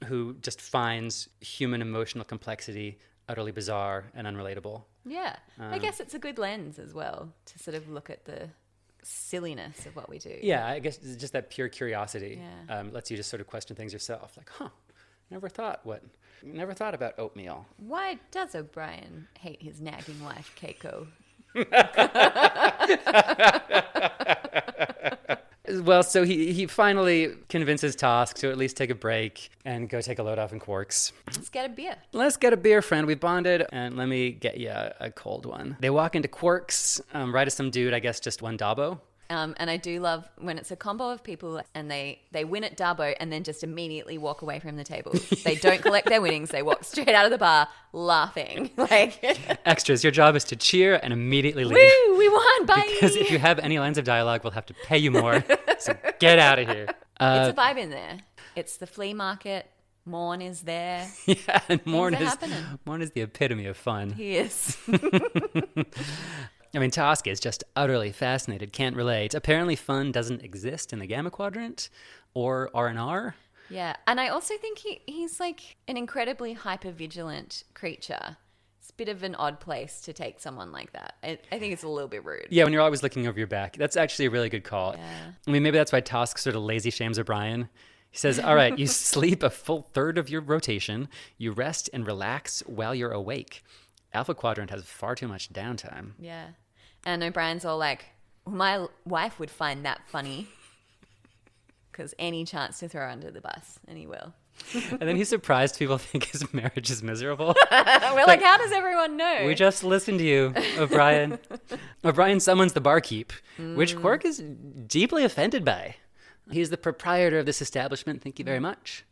S1: who just finds human emotional complexity utterly bizarre and unrelatable.
S2: Yeah, I guess it's a good lens as well to sort of look at the silliness of what we do.
S1: Yeah, I guess it's just that pure curiosity
S2: Yeah.
S1: lets you just sort of question things yourself. Like, never thought about oatmeal.
S2: Why does O'Brien hate his nagging wife, Keiko?
S1: Well, so he finally convinces Tosk to at least take a break and go take a load off in Quarks.
S2: Let's get a beer.
S1: Let's get a beer, friend. We bonded, and let me get you a cold one. They walk into Quarks, right as some dude, I guess just one Dabo.
S2: And I do love when it's a combo of people and they win at Dabo and then just immediately walk away from the table. They don't collect their winnings. They walk straight out of the bar laughing. Like
S1: Extras, your job is to cheer and immediately leave.
S2: woo, we won, bye.
S1: Because if you have any lines of dialogue, we'll have to pay you more. So get out of here.
S2: It's a vibe in there. It's the flea market. Morn is there.
S1: Yeah, and Morn
S2: are happening.
S1: is the epitome of fun.
S2: He is.
S1: I mean, Tosk is just utterly fascinated, can't relate. Apparently fun doesn't exist in the Gamma Quadrant or R&R.
S2: Yeah, and I also think he's like an incredibly hyper-vigilant creature. It's a bit of an odd place to take someone like that. I think it's a little bit rude.
S1: Yeah, when you're always looking over your back. That's actually a really good call.
S2: Yeah.
S1: I mean, maybe that's why Tosk sort of lazy shames O'Brien. He says, all right, you sleep a full third of your rotation. You rest and relax while you're awake. Alpha Quadrant has far too much downtime.
S2: Yeah. And O'Brien's all like, well, my wife would find that funny. Because any chance to throw her under the bus, and he will.
S1: And then he's surprised people think his marriage is miserable.
S2: We're like, how does everyone know?
S1: We just listened to you, O'Brien. O'Brien summons the barkeep, which Quark is deeply offended by. He's the proprietor of this establishment. Thank you very much.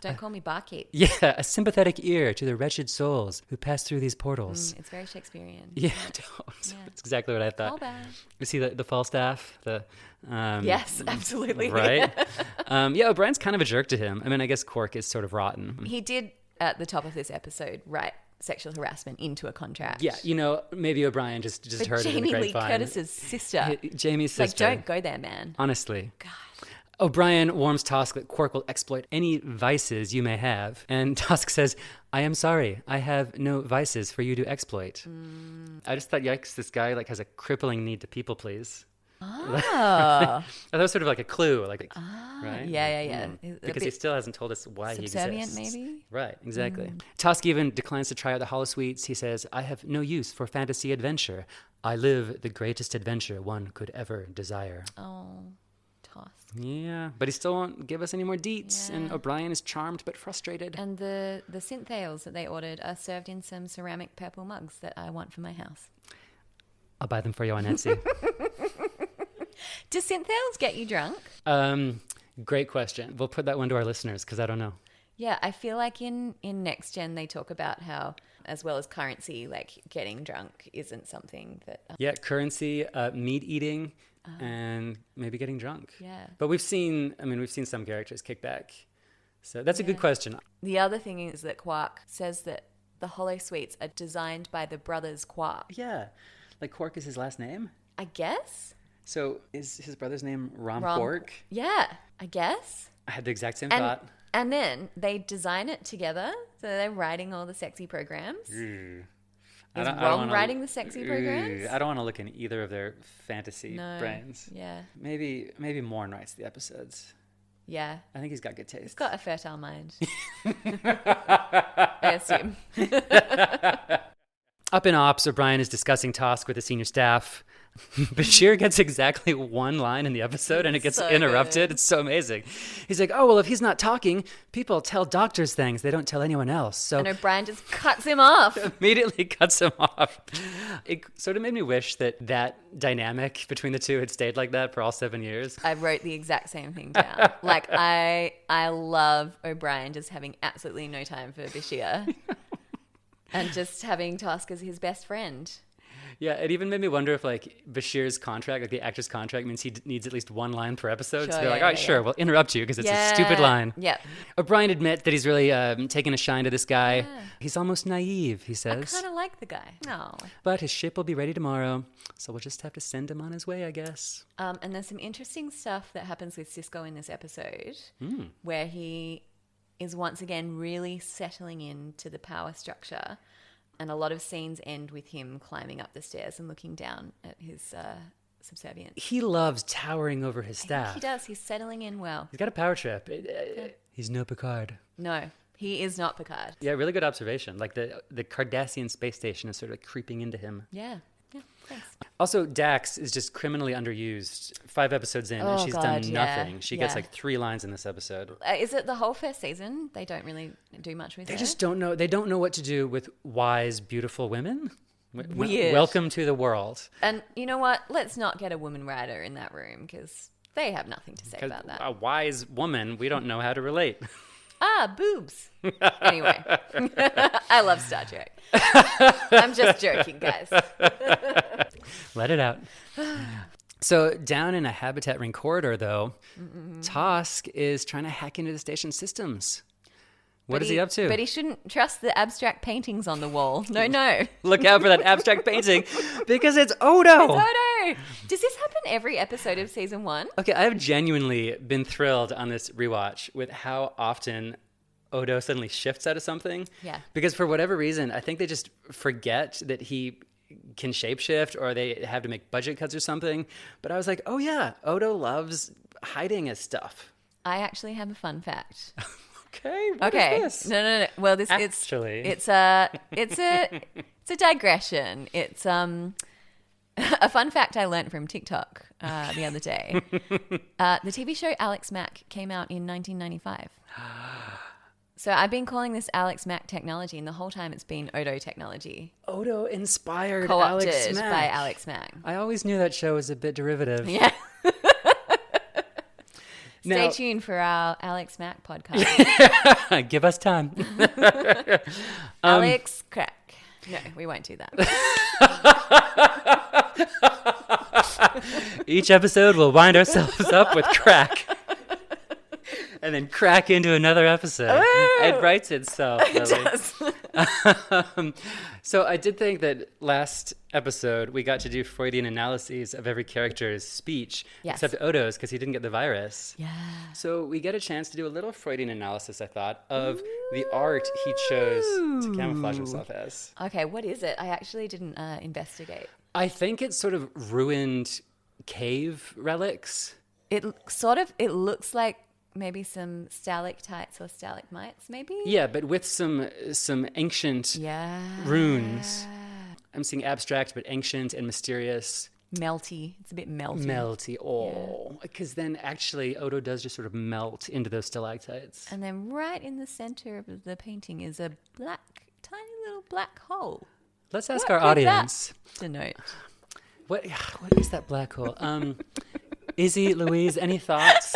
S2: Don't call me barkeep.
S1: Yeah, a sympathetic ear to the wretched souls who pass through these portals.
S2: It's very Shakespearean.
S1: Yeah, that's exactly what I thought.
S2: All bad.
S1: You see the Falstaff?
S2: Yes, absolutely.
S1: Right? Yeah, O'Brien's kind of a jerk to him. I mean, I guess Quark is sort of rotten.
S2: He did, at the top of this episode, write sexual harassment into a contract.
S1: Yeah, maybe O'Brien just heard it in the
S2: Jamie Lee
S1: grapevine.
S2: Curtis's sister.
S1: Jamie's sister.
S2: Like, don't go there, man.
S1: Honestly.
S2: God.
S1: O'Brien warns Tosk that Quark will exploit any vices you may have. And Tosk says, I am sorry. I have no vices for you to exploit. I just thought, yikes, this guy has a crippling need to people please.
S2: Oh.
S1: That was sort of like a clue. Right?
S2: Yeah.
S1: Because he still hasn't told us why he exists.
S2: Subservient, maybe?
S1: Right, exactly. Tosk even declines to try out the holosuites. He says, I have no use for fantasy adventure. I live the greatest adventure one could ever desire.
S2: Oh. Tosk.
S1: Yeah, but he still won't give us any more deets,
S2: Yeah.
S1: and O'Brien is charmed but frustrated.
S2: And the synthales that they ordered are served in some ceramic purple mugs that I want for my house.
S1: I'll buy them for you on Etsy.
S2: Do synthales get you drunk?
S1: Great question. We'll put that one to our listeners because I don't know.
S2: Yeah, I feel like in Next Gen they talk about how, as well as currency, getting drunk isn't something that...
S1: Yeah, currency, meat eating, and maybe getting drunk.
S2: Yeah.
S1: But we've seen some characters kick back. So that's a good question.
S2: The other thing is that Quark says that the holosuites are designed by the brothers Quark.
S1: Yeah. Quark is his last name?
S2: I guess.
S1: So is his brother's name Quark?
S2: Yeah, I guess.
S1: I had the exact same thought.
S2: And then they design it together. So they're writing all the sexy programs.
S1: Is
S2: Rom writing the sexy programs?
S1: I don't want to look in either of their fantasy brains.
S2: Yeah.
S1: Maybe Morn writes the episodes.
S2: Yeah.
S1: I think he's got good taste.
S2: He's got a fertile mind. I assume.
S1: Up in Ops, O'Brien is discussing Tosk with the senior staff. Bashir gets exactly one line in the episode and it gets interrupted. Good. It's so amazing. He's like, oh, well, if he's not talking, people tell doctors things. They don't tell anyone else.
S2: And O'Brien just cuts him off.
S1: Immediately cuts him off. It sort of made me wish that dynamic between the two had stayed like that for all 7 years.
S2: I wrote the exact same thing down. I love O'Brien just having absolutely no time for Bashir. And just having Tosk as his best friend.
S1: Yeah, it even made me wonder if Bashir's contract, the actor's contract, means he needs at least one line per episode. Sure, so they're all right, sure, we'll interrupt you because it's a stupid line.
S2: Yeah.
S1: O'Brien admits that he's really taking a shine to this guy. Yeah. He's almost naive, he says.
S2: I kind of like the guy. No.
S1: But his ship will be ready tomorrow, so we'll just have to send him on his way, I guess.
S2: And there's some interesting stuff that happens with Sisko in this episode where he is once again really settling into the power structure. And a lot of scenes end with him climbing up the stairs and looking down at his subservience.
S1: He loves towering over his staff.
S2: I think he does. He's settling in well.
S1: He's got a power trip. He's no Picard.
S2: No, he is not Picard.
S1: Yeah, really good observation. The Cardassian space station is sort of creeping into him.
S2: Yeah. Thanks.
S1: Also, Dax is just criminally underused. 5 episodes in, and she's done nothing. She gets 3 lines in this episode.
S2: Is it the whole first season? They don't really do much with her?
S1: They just don't know. They don't know what to do with wise, beautiful women.
S2: Weird.
S1: Welcome to the world.
S2: And you know what? Let's not get a woman writer in that room because they have nothing to say about that.
S1: A wise woman, we don't know how to relate.
S2: Boobs. Anyway, I love Star Trek. I'm just joking, guys.
S1: Let it out. So down in a habitat ring corridor, though, Tosk is trying to hack into the station systems. What is he up to?
S2: But he shouldn't trust the abstract paintings on the wall. No.
S1: Look out for that abstract painting because it's Odo.
S2: It's Odo. Does this happen every episode of season 1?
S1: Okay, I have genuinely been thrilled on this rewatch with how often Odo suddenly shifts out of something.
S2: Yeah.
S1: Because for whatever reason, I think they just forget that he can shapeshift or they have to make budget cuts or something. But I was like, oh yeah, Odo loves hiding his stuff.
S2: I actually have a fun fact.
S1: Okay. What is this?
S2: No. Well,
S1: Actually.
S2: it's a digression. It's a fun fact I learned from TikTok the other day. The TV show Alex Mack came out in 1995. So I've been calling this Alex Mack technology, and the whole time it's been Odo technology.
S1: Odo inspired
S2: Co-opted
S1: Alex Mack.
S2: by Alex Mack.
S1: I always knew that show was a bit derivative.
S2: Yeah. Stay tuned for our Alex Mack podcast.
S1: Give us time.
S2: Alex Crack. No, we won't do that.
S1: Each episode we'll wind ourselves up with crack. And then crack into another episode. It writes itself.
S2: It does.
S1: So I did think that last episode we got to do Freudian analyses of every character's speech,
S2: Yes.
S1: except Odo's because he didn't get the virus.
S2: Yeah.
S1: So we get a chance to do a little Freudian analysis, I thought, of the art he chose to camouflage himself as.
S2: Okay, what is it? I actually didn't investigate.
S1: I think it's sort of ruined cave relics.
S2: It looks like maybe some stalactites or stalagmites, maybe?
S1: Yeah, but with some ancient runes. I'm seeing abstract, but ancient and mysterious.
S2: Melty. It's a bit melty.
S1: Melty. Oh, because then actually Odo does just sort of melt into those stalactites.
S2: And then right in the center of the painting is a tiny little black hole.
S1: Let's ask
S2: What
S1: our
S2: could
S1: audience.
S2: that denote?
S1: What is that black hole? Izzy, Louise, any thoughts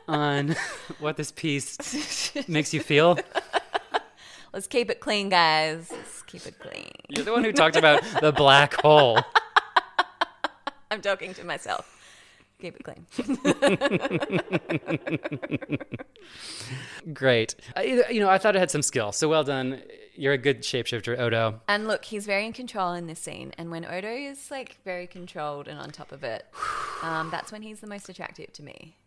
S1: on what this piece makes you feel?
S2: Let's keep it clean, guys. Let's keep it clean.
S1: You're the one who talked about the black hole.
S2: I'm talking to myself. Keep it clean.
S1: Great. I thought it had some skill. So well done. You're a good shapeshifter, Odo.
S2: And look, he's very in control in this scene. And when Odo is like very controlled and on top of it, that's when he's the most attractive to me.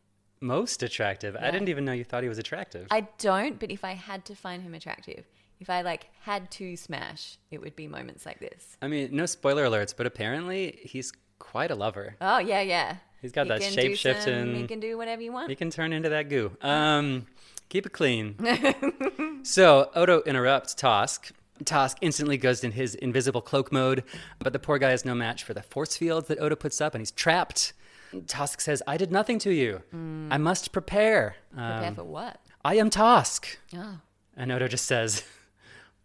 S1: Most attractive?
S2: Yeah.
S1: I didn't even know you thought he was attractive.
S2: I don't, but if I had to find him attractive, if I like had to smash, it would be moments like this.
S1: I mean, no spoiler alerts, but apparently he's quite a lover.
S2: Oh, yeah.
S1: He's got that shape-shift and
S2: he can do whatever you want.
S1: he can turn into that goo. Keep it clean. So Odo interrupts Tosk. Tosk instantly goes in his invisible cloak mode, but the poor guy is no match for the force fields that Odo puts up, and he's trapped. Tosk says, I did nothing to you. I must prepare.
S2: Prepare for what?
S1: I am Tosk.
S2: Oh.
S1: And Odo just says,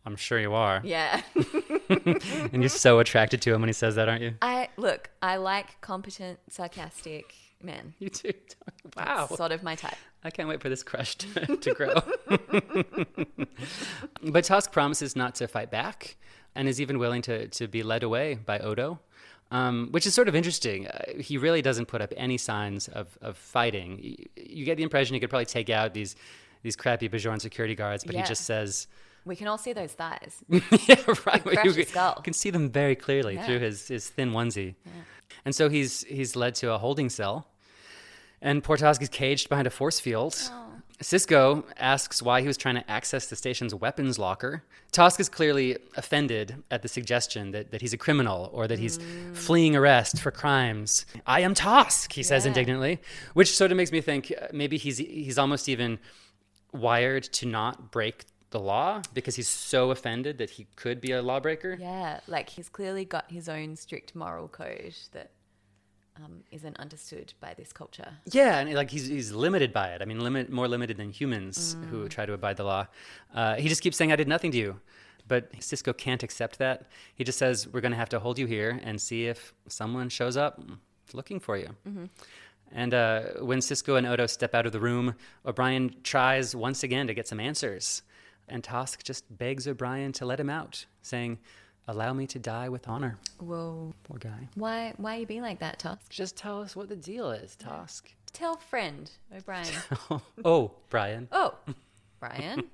S1: I'm sure you are.
S2: Yeah.
S1: And you're so attracted to him when he says that, aren't you?
S2: I like competent, sarcastic men.
S1: You do. Wow.
S2: It's sort of my type.
S1: I can't wait for this crush to grow. But Tosk promises not to fight back and is even willing to be led away by Odo, which is sort of interesting. He really doesn't put up any signs of fighting. You get the impression he could probably take out these crappy Bajoran security guards, but he just says...
S2: We can all see those thighs.
S1: Yeah, right.
S2: Crush his skull.
S1: You can see them very clearly through his thin onesie. Yeah. And so he's led to a holding cell. And poor Tosk is caged behind a force field. Oh. Sisko asks why he was trying to access the station's weapons locker. Tosk is clearly offended at the suggestion that he's a criminal or that he's fleeing arrest for crimes. I am Tosk, he says indignantly, which sort of makes me think maybe he's almost even wired to not break the law because he's so offended that he could be a lawbreaker. Yeah,
S2: like he's clearly got his own strict moral code that isn't understood by this culture.
S1: Yeah, and like he's limited by it. I mean, more limited than humans who try to abide the law. He just keeps saying, I did nothing to you. But Sisko can't accept that. He just says, we're going to have to hold you here and see if someone shows up looking for you. Mm-hmm. And when Sisko and Odo step out of the room, O'Brien tries once again to get some answers. And Tosk just begs O'Brien to let him out, saying, allow me to die with honor.
S2: Whoa.
S1: Poor guy.
S2: Why are you being like that, Tosk?
S1: Just tell us what the deal is, Tosk.
S2: Tell friend, O'Brien.
S1: Oh, Brian.
S2: Oh. Brian.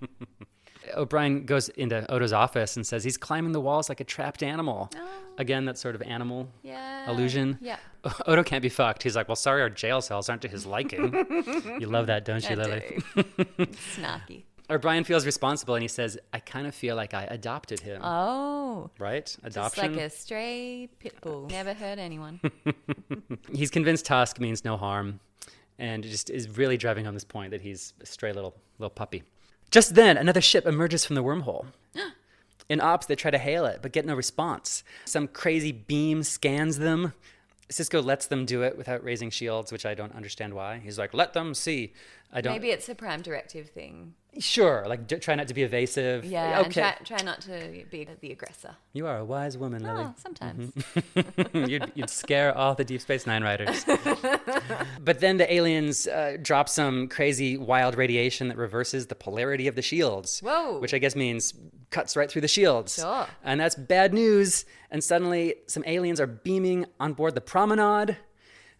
S1: O'Brien goes into Odo's office and says he's climbing the walls like a trapped animal.
S2: Oh.
S1: Again, that sort of animal
S2: Yeah.
S1: illusion.
S2: Yeah.
S1: Odo can't be fucked. He's like, well, sorry, our jail cells aren't to his liking. You love that, don't you, Lily?
S2: Snarky.
S1: O'Brien feels responsible, and he says, I kind of feel like I adopted him.
S2: Oh.
S1: Right? Adoption?
S2: Just like a stray pit bull. Never hurt anyone.
S1: He's convinced Tusk means no harm, and just is really driving home this point that he's a stray little puppy. Just then, another ship emerges from the wormhole. In ops, they try to hail it, but get no response. Some crazy beam scans them. Sisko lets them do it without raising shields, which I don't understand why. He's like, let them see.
S2: Maybe it's a Prime Directive thing.
S1: Sure, like try not to be evasive.
S2: Yeah,
S1: okay.
S2: and try not to be the aggressor.
S1: You are a wise woman, Lily.
S2: Oh, sometimes.
S1: You'd scare all the Deep Space Nine writers. But then the aliens drop some crazy wild radiation that reverses the polarity of the shields.
S2: Whoa.
S1: Which I guess means cuts right through the shields.
S2: Sure.
S1: And that's bad news. And suddenly some aliens are beaming on board the promenade.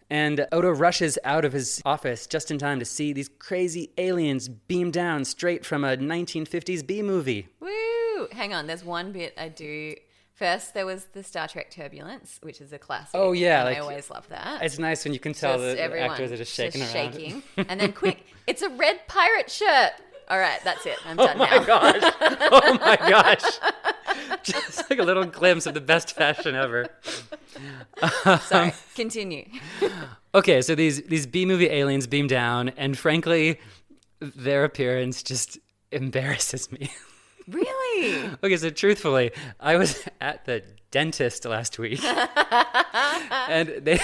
S1: And Odo rushes out of his office just in time to see these crazy aliens beam down straight from a 1950s B-movie.
S2: Woo! Hang on, there's one bit I do. First, there was the Star Trek Turbulence, which is a classic.
S1: Oh, yeah.
S2: And I always love that.
S1: It's nice when you can tell the actors are just shaking around.
S2: Shaking. And then quick, it's a red pirate shirt. All right, that's it. I'm done now.
S1: Oh my gosh. Just like a little glimpse of the best fashion ever.
S2: Sorry, continue.
S1: Okay, so these B-movie aliens beam down, and frankly, their appearance just embarrasses me.
S2: Really?
S1: Okay, so truthfully, I was at the dentist last week, and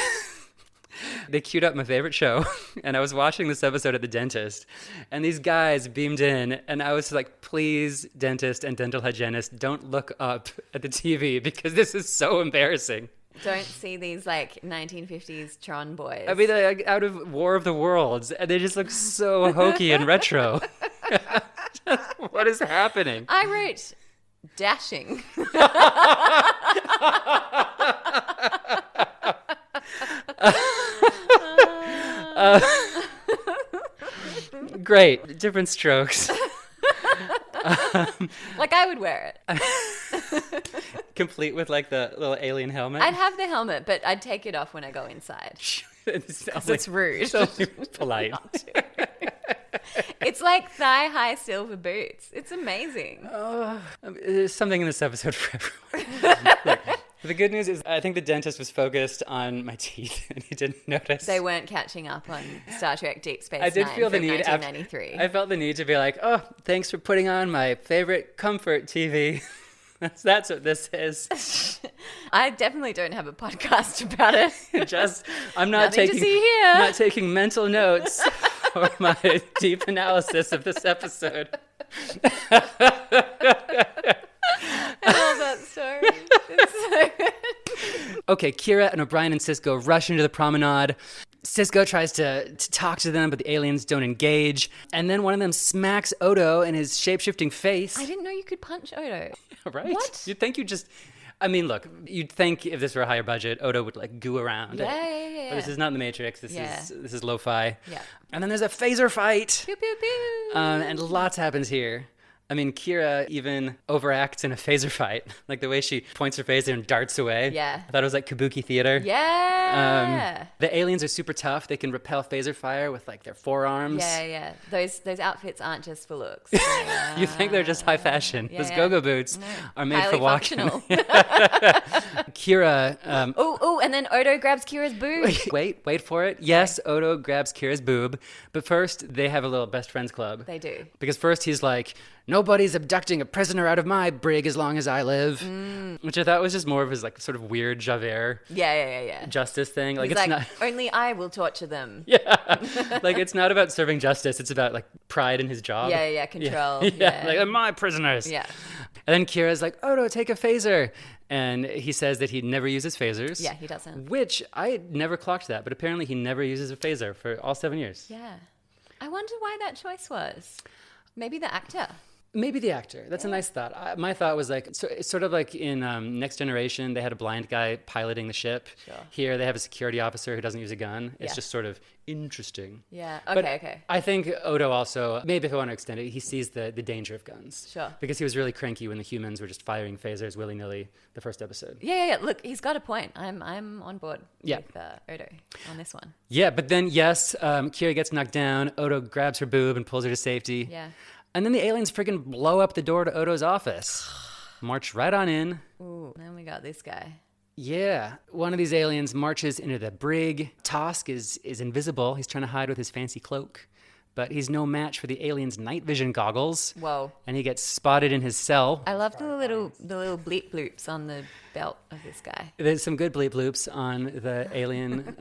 S1: they queued up my favorite show, and I was watching this episode at the dentist, and these guys beamed in, and I was like, please, dentist and dental hygienist, don't look up at the TV, because this is so embarrassing.
S2: Don't see these like 1950s Tron boys.
S1: I mean, they're like out of War of the Worlds, and they just look so hokey and retro. What is happening?
S2: I wrote dashing.
S1: Great. Different strokes.
S2: Like I would wear it.
S1: Complete with like the little alien helmet.
S2: I'd have the helmet, but I'd take it off when I go inside. It's rude.
S1: So polite.
S2: It's like thigh-high silver boots. It's amazing.
S1: There's something in this episode for everyone. Look, the good news is I think the dentist was focused on my teeth and he didn't notice.
S2: They weren't catching up on Star Trek Deep Space Nine.
S1: I did feel the
S2: from
S1: need
S2: 1993.
S1: I felt the need to be like, oh, thanks for putting on my favorite comfort TV. That's what this is.
S2: I definitely don't have a podcast about it.
S1: I'm not
S2: Nothing
S1: taking
S2: to see here.
S1: I'm not taking mental notes for my deep analysis of this episode.
S2: I love that story. It's so good.
S1: Okay, Kira and O'Brien and Sisko rush into the promenade. Sisko tries to talk to them, but the aliens don't engage. And then one of them smacks Odo in his shape-shifting face.
S2: I didn't know you could punch Odo.
S1: Right?
S2: What?
S1: You'd think look, you'd think if this were a higher budget, Odo would like goo around.
S2: Yeah.
S1: But this is not in the Matrix. This is lo-fi.
S2: Yeah.
S1: And then there's a phaser fight.
S2: Pew, pew, pew.
S1: And lots happens here. I mean, Kira even overacts in a phaser fight. Like the way she points her phaser and darts away.
S2: Yeah.
S1: I thought it was like kabuki theater.
S2: Yeah.
S1: The aliens are super tough. They can repel phaser fire with like their forearms.
S2: Yeah. Those outfits aren't just for looks.
S1: You think they're just high fashion. Those go-go boots are made
S2: Highly
S1: for walking.
S2: functional.
S1: Kira...
S2: and then Odo grabs Kira's boob.
S1: Wait for it. Yes, Odo grabs Kira's boob. But first, they have a little best friends club.
S2: They do.
S1: Because first he's like, nobody's abducting a prisoner out of my brig as long as I live. Which I thought was just more of his like sort of weird Javert
S2: Yeah.
S1: justice thing. Like
S2: He's
S1: it's
S2: like,
S1: not...
S2: only I will torture them.
S1: Yeah. Like it's not about serving justice. It's about like pride in his job.
S2: Yeah, control.
S1: Yeah. Like, they're my prisoners.
S2: Yeah.
S1: And then Kira's like, Odo, take a phaser. And he says that he never uses phasers.
S2: Yeah, he doesn't.
S1: Which I never clocked that, but apparently he never uses a phaser for all 7 years.
S2: Yeah. I wonder why that choice was. Maybe the actor.
S1: Maybe the actor. That's a nice thought. My thought was like, so it's sort of like in Next Generation, they had a blind guy piloting the ship.
S2: Sure.
S1: Here, they have a security officer who doesn't use a gun. It's
S2: Yeah.
S1: just sort of interesting.
S2: Yeah.
S1: But
S2: Okay.
S1: I think Odo also, maybe if I want to extend it, he sees the danger of guns.
S2: Sure.
S1: Because he was really cranky when the humans were just firing phasers willy-nilly the first episode.
S2: Yeah. Look, he's got a point. I'm on board
S1: Yeah.
S2: with Odo on this one.
S1: Yeah, but then, yes, Kira gets knocked down. Odo grabs her boob and pulls her to safety.
S2: Yeah.
S1: And then the aliens freaking blow up the door to Odo's office. March right on in.
S2: Ooh, then we got this guy.
S1: Yeah. One of these aliens marches into the brig. Tosk is invisible. He's trying to hide with his fancy cloak. But he's no match for the alien's night vision goggles.
S2: Whoa.
S1: And he gets spotted in his cell.
S2: I love the little bleep bloops on the belt of this guy.
S1: There's some good bleep loops on the alien,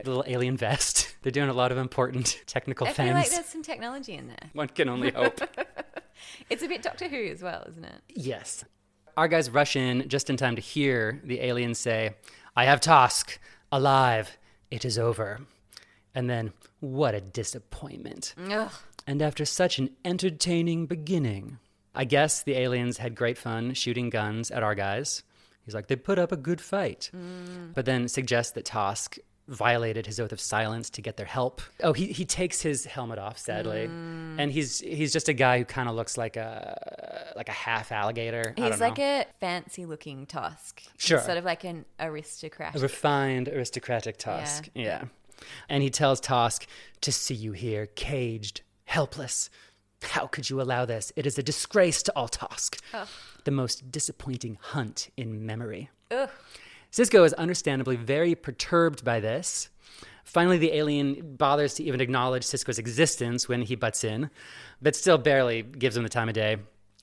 S1: little alien vest. They're doing a lot of important technical
S2: I
S1: things.
S2: feel like there's some technology in there.
S1: One can only hope.
S2: It's a bit Doctor Who as well, isn't it?
S1: Yes. Our guys rush in just in time to hear the aliens say, "I have Tosk, alive, it is over." And then, what a disappointment.
S2: Ugh.
S1: And after such an entertaining beginning, I guess the aliens had great fun shooting guns at our guys. He's like, they put up a good fight. But then suggests that Tosk violated his oath of silence to get their help. Oh, he takes his helmet off, sadly. And he's just a guy who kind of looks like a half alligator.
S2: He's like a fancy looking Tosk.
S1: Sure.
S2: He's sort of like an aristocrat.
S1: A refined aristocratic Tosk. Yeah. And he tells Tosk, "To see you here, caged, helpless. How could you allow this? It is a disgrace to all Tosk.
S2: Ugh.
S1: The most disappointing hunt in memory."
S2: Ugh.
S1: Sisko is understandably very perturbed by this. Finally, the alien bothers to even acknowledge Sisko's existence when he butts in, but still barely gives him the time of day.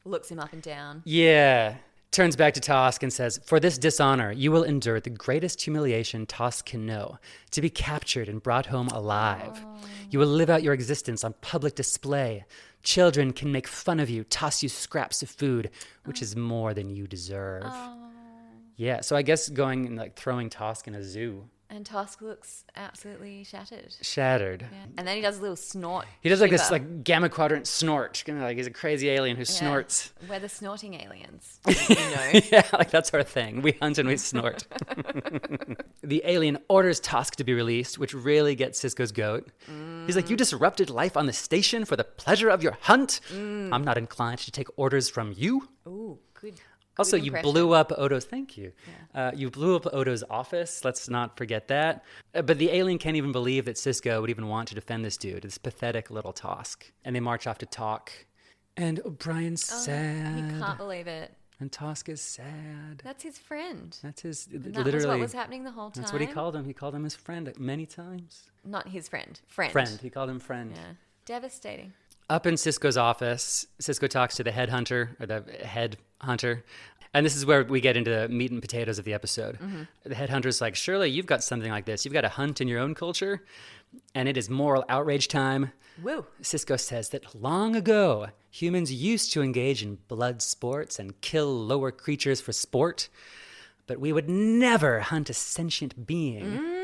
S2: Looks him up and down.
S1: Yeah. Turns back to Tosk and says, "For this dishonor, you will endure the greatest humiliation Tosk can know, to be captured and brought home alive. You will live out your existence on public display. Children can make fun of you, toss you scraps of food, which is more than you deserve." Yeah, so I guess going and like throwing Tosk in a zoo.
S2: And Tosk looks absolutely shattered.
S1: Shattered.
S2: Yeah. And then he does a little snort.
S1: He does like this
S2: shiver.
S1: like gamma quadrant snort. Kind of like he's a crazy alien who snorts.
S2: We're the snorting aliens. You know.
S1: Yeah, like that's our thing. We hunt and we snort. The alien orders Tosk to be released, which really gets Sisko's goat. He's like, "You disrupted life on the station for the pleasure of your hunt? I'm not inclined to take orders from you."
S2: Ooh, good.
S1: Also, you
S2: impression.
S1: blew up Odo's, thank you. You blew up Odo's office. Let's not forget that. But the alien can't even believe that Sisko would even want to defend this dude, this pathetic little Tosk. And they march off to talk. And O'Brien's sad.
S2: He can't believe it.
S1: And Tosk is sad.
S2: That's his friend.
S1: That's his,
S2: And that
S1: literally.
S2: was what was happening the whole time.
S1: That's what he called him. He called him his friend many times.
S2: Not his friend. Friend.
S1: Friend. He called him friend.
S2: Yeah. Devastating.
S1: Up in Sisko's office, Sisko talks to the headhunter, or the head hunter. And this is where we get into the meat and potatoes of the episode. The headhunter's like, "Surely you've got something like this. You've got a hunt in your own culture, and it is moral outrage time."
S2: Woo.
S1: Sisko says that long ago, humans used to engage in blood sports and kill lower creatures for sport, but we would never hunt a sentient being.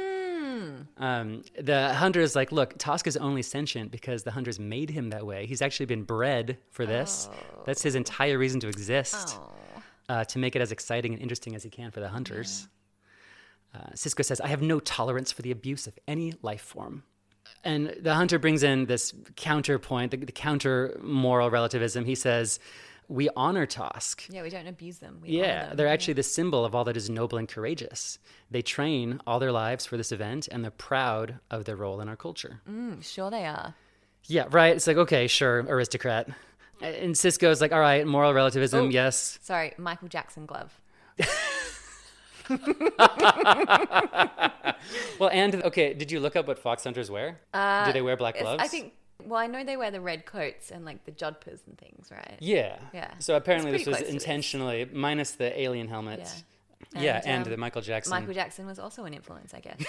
S1: The hunter's like, "Look, Tosk is only sentient because the hunters made him that way. He's actually been bred for this. That's his entire reason to exist." To make it as exciting and interesting as he can for the hunters. Sisko says, "I have no tolerance for the abuse of any life form." And the hunter brings in this counterpoint, the counter moral relativism. He says, "We honor Tosk."
S2: Yeah, we don't abuse them. We honor
S1: Yeah,
S2: them.
S1: they're actually the symbol of all that is noble and courageous. They train all their lives for this event, and they're proud of their role in our culture.
S2: Sure they are.
S1: Yeah, right. It's like, okay, sure, aristocrat. And Sisko's like, all right, moral relativism, yes.
S2: Sorry, Michael Jackson glove.
S1: Well, and, okay, did you look up what fox hunters wear? Do they wear black gloves?
S2: I think, well, I know they wear the red coats and like the jodhpurs and things, right?
S1: Yeah.
S2: Yeah.
S1: So apparently
S2: It's
S1: this was
S2: pretty close to this.
S1: intentionally, minus the alien helmets. Yeah, and the Michael Jackson.
S2: Michael Jackson was also an influence, I guess.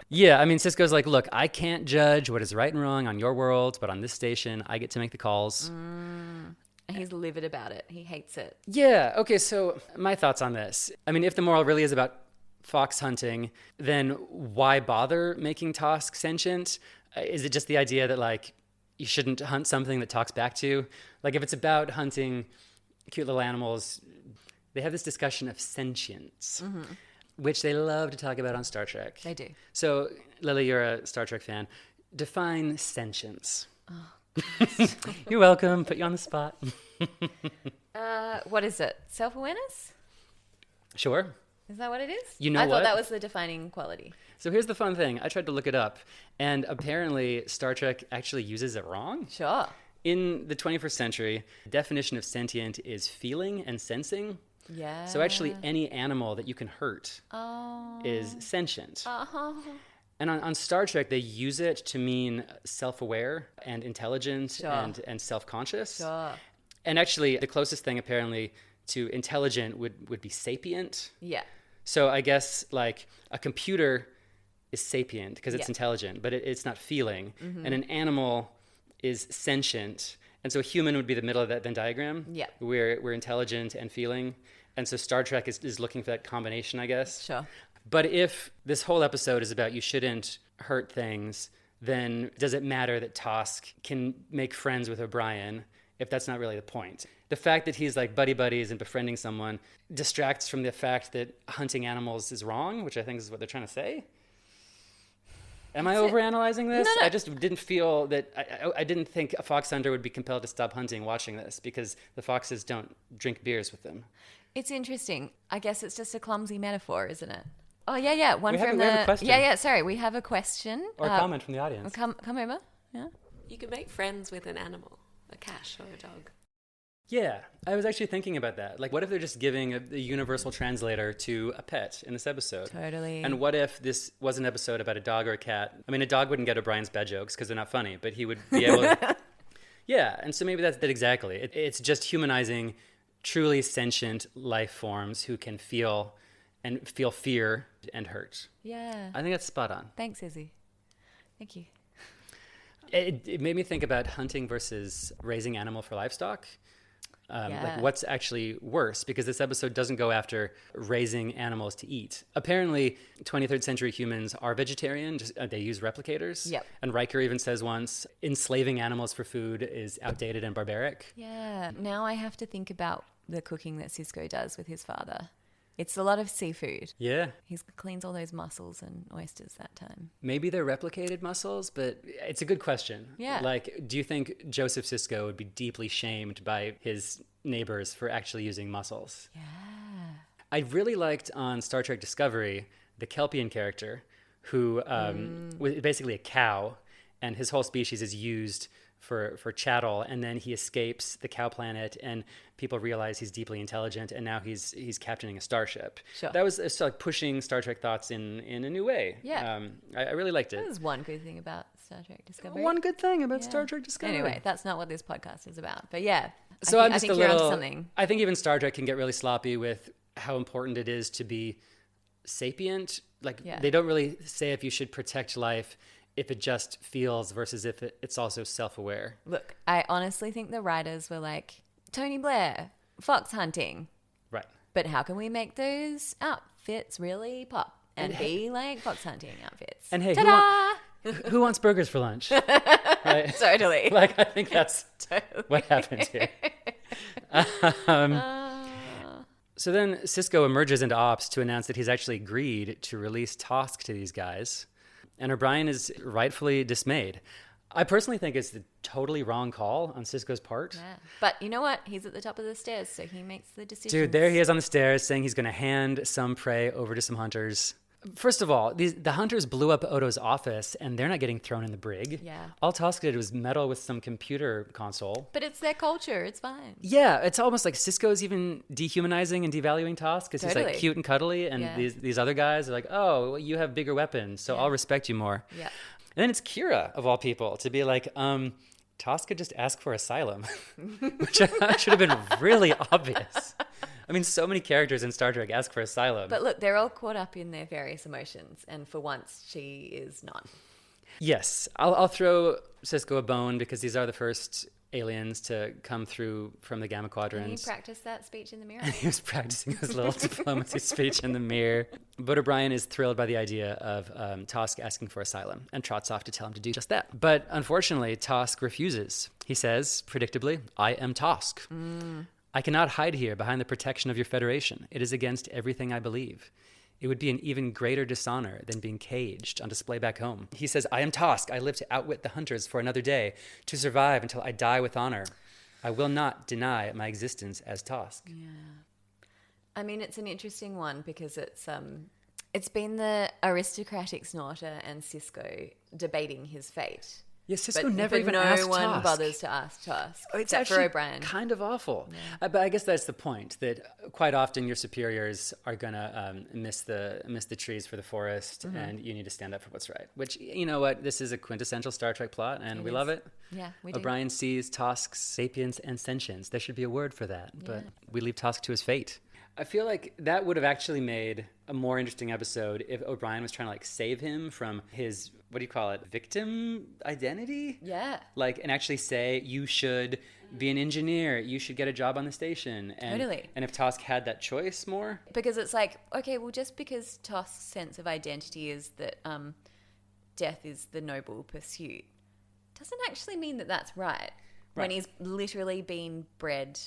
S1: Yeah, I mean, Sisko's like, "Look, I can't judge what is right and wrong on your world, but on this station, I get to make the calls."
S2: And he's livid about it. He hates it.
S1: Yeah, okay, so my thoughts on this. I mean, if the moral really is about fox hunting, then why bother making Tosk sentient? Is it just the idea that, like, you shouldn't hunt something that talks back to you. Like if it's about hunting cute little animals, they have this discussion of sentience, which they love to talk about on Star Trek.
S2: They do.
S1: So, Lily, you're a Star Trek fan. Define sentience.
S2: Oh.
S1: You're welcome. Put you on the spot.
S2: What is it? Self-awareness?
S1: Sure.
S2: Is that what it is?
S1: You know
S2: I
S1: what?
S2: thought that was the defining quality.
S1: So here's the fun thing. I tried to look it up, and apparently Star Trek actually uses it wrong.
S2: Sure.
S1: In the 21st century, the definition of sentient is feeling and sensing.
S2: Yeah.
S1: So actually any animal that you can hurt
S2: Oh.
S1: is sentient.
S2: Uh-huh.
S1: And on Star Trek, they use it to mean self-aware and intelligent
S2: Sure.
S1: and self-conscious.
S2: Sure.
S1: And actually, the closest thing apparently to intelligent would be sapient.
S2: Yeah.
S1: So I guess like a computer is sapient because it's
S2: Yeah.
S1: intelligent, but it's not feeling. And an animal is sentient. And so a human would be the middle of that Venn diagram.
S2: Yeah.
S1: We're intelligent and feeling. And so Star Trek is looking for that combination, I guess.
S2: Sure.
S1: But if this whole episode is about you shouldn't hurt things, then does it matter that Tosk can make friends with O'Brien if that's not really the point? The fact that he's like buddies and befriending someone distracts from the fact that hunting animals is wrong, which I think is what they're trying to say. Am I overanalyzing this?
S2: No.
S1: I just didn't feel that, I didn't think a fox hunter would be compelled to stop hunting watching this because the foxes don't drink beers with them.
S2: It's interesting. I guess it's just a clumsy metaphor, isn't it? Oh, yeah. One
S1: We have
S2: from
S1: a question.
S2: Yeah, sorry. We have a question.
S1: Or a comment from the audience.
S2: Come over. Yeah.
S3: You can make friends with an animal, a cat or a dog.
S1: Yeah, I was actually thinking about that. Like, what if they're just giving a universal translator to a pet in this episode?
S2: Totally.
S1: And what if this was an episode about a dog or a cat? I mean, a dog wouldn't get O'Brien's bad jokes because they're not funny, but he would be able to... Yeah, and so maybe that's that exactly. It's just humanizing truly sentient life forms who can feel fear and hurt.
S2: Yeah.
S1: I think that's spot on.
S2: Thanks, Izzy. Thank you.
S1: It made me think about hunting versus raising animal for livestock. Like what's actually worse, because this episode doesn't go after raising animals to eat. Apparently 23rd century humans are vegetarian, they use replicators.
S2: Yep.
S1: And Riker even says once, enslaving animals for food is outdated and barbaric.
S2: Yeah. Now I have to think about the cooking that Sisko does with his father. It's a lot of seafood.
S1: Yeah.
S2: He cleans all those mussels and oysters that time.
S1: Maybe they're replicated mussels, but it's a good question.
S2: Yeah.
S1: Like, do you think Joseph Sisko would be deeply shamed by his neighbors for actually using mussels?
S2: Yeah.
S1: I really liked on Star Trek Discovery the Kelpian character who was basically a cow, and his whole species is used for chattel, and then he escapes the cow planet and people realize he's deeply intelligent, and now he's captaining a starship.
S2: Sure.
S1: That was like pushing Star Trek thoughts in a new way.
S2: Yeah.
S1: I really liked it.
S2: That was one good thing about Star Trek Discovery.
S1: One good thing about Star Trek Discovery.
S2: Anyway, that's not what this podcast is about. But yeah,
S1: So
S2: I
S1: I'm
S2: think,
S1: just
S2: I think
S1: a
S2: you're
S1: little.
S2: onto something.
S1: I think even Star Trek can get really sloppy with how important it is to be sapient. Like they don't really say if you should protect life if it just feels versus if it's also self-aware.
S2: Look, I honestly think the writers were like, Tony Blair, fox hunting.
S1: Right.
S2: But how can we make those outfits really pop and be like fox hunting outfits?
S1: And hey,
S2: Ta-da!
S1: who wants burgers for lunch? Right?
S2: Totally.
S1: Like, I think that's what happened here. So then Sisko emerges into ops to announce that he's actually agreed to release Tosk to these guys. And O'Brien is rightfully dismayed. I personally think it's the totally wrong call on Sisko's part.
S2: Yeah. But you know what? He's at the top of the stairs, so he makes the decision.
S1: Dude, there he is on the stairs saying he's going to hand some prey over to some hunters. First of all, the hunters blew up Odo's office, and they're not getting thrown in the brig.
S2: Yeah.
S1: All Tosk did was meddle with some computer console.
S2: But it's their culture. It's fine.
S1: Yeah, it's almost like Sisko's even dehumanizing and devaluing Tosk because he's like
S2: Totally.
S1: cute and cuddly, and
S2: Yeah.
S1: these other guys are like, oh, well, you have bigger weapons, so I'll respect you more.
S2: Yeah.
S1: And then it's Kira, of all people, to be like, Tosk could just ask for asylum, which should have been really obvious. I mean, so many characters in Star Trek ask for asylum.
S2: But look, they're all caught up in their various emotions, and for once, she is not.
S1: Yes, I'll throw Sisko a bone because these are the first aliens to come through from the Gamma
S2: And
S1: Quadrants.
S2: he practiced that speech in the mirror.
S1: He was practicing his little diplomacy speech in the mirror. But O'Brien is thrilled by the idea of Tosk asking for asylum and trots off to tell him to do just that. But unfortunately, Tosk refuses. He says, predictably, I am Tosk. I cannot hide here behind the protection of your Federation. It is against everything I believe. It would be an even greater dishonor than being caged on display back home. He says, I am Tosk. I live to outwit the hunters for another day, to survive until I die with honor. I will not deny my existence as Tosk.
S2: Yeah. I mean, it's an interesting one because it's been the aristocratic Snorter and Cisco debating his fate.
S1: Yeah, Cisco never even asked Tosk.
S2: No one bothers to ask Tosk,
S1: It's
S2: except for
S1: actually
S2: O'Brien.
S1: kind of awful. Yeah. But I guess that's the point, that quite often your superiors are going to miss the trees for the forest, and you need to stand up for what's right. Which, you know what, this is a quintessential Star Trek plot, and we love it.
S2: Yeah, we do.
S1: O'Brien sees Tosk's sapience and sentience. There should be a word for that, but we leave Tosk to his fate. I feel like that would have actually made a more interesting episode if O'Brien was trying to like save him from his, what do you call it, victim identity?
S2: Yeah.
S1: Like, and actually say, you should be an engineer, you should get a job on the station. And,
S2: Totally.
S1: And if Tosk had that choice more.
S2: Because it's like, okay, well, just because Tosk's sense of identity is that death is the noble pursuit, doesn't actually mean that that's right. When he's literally been bred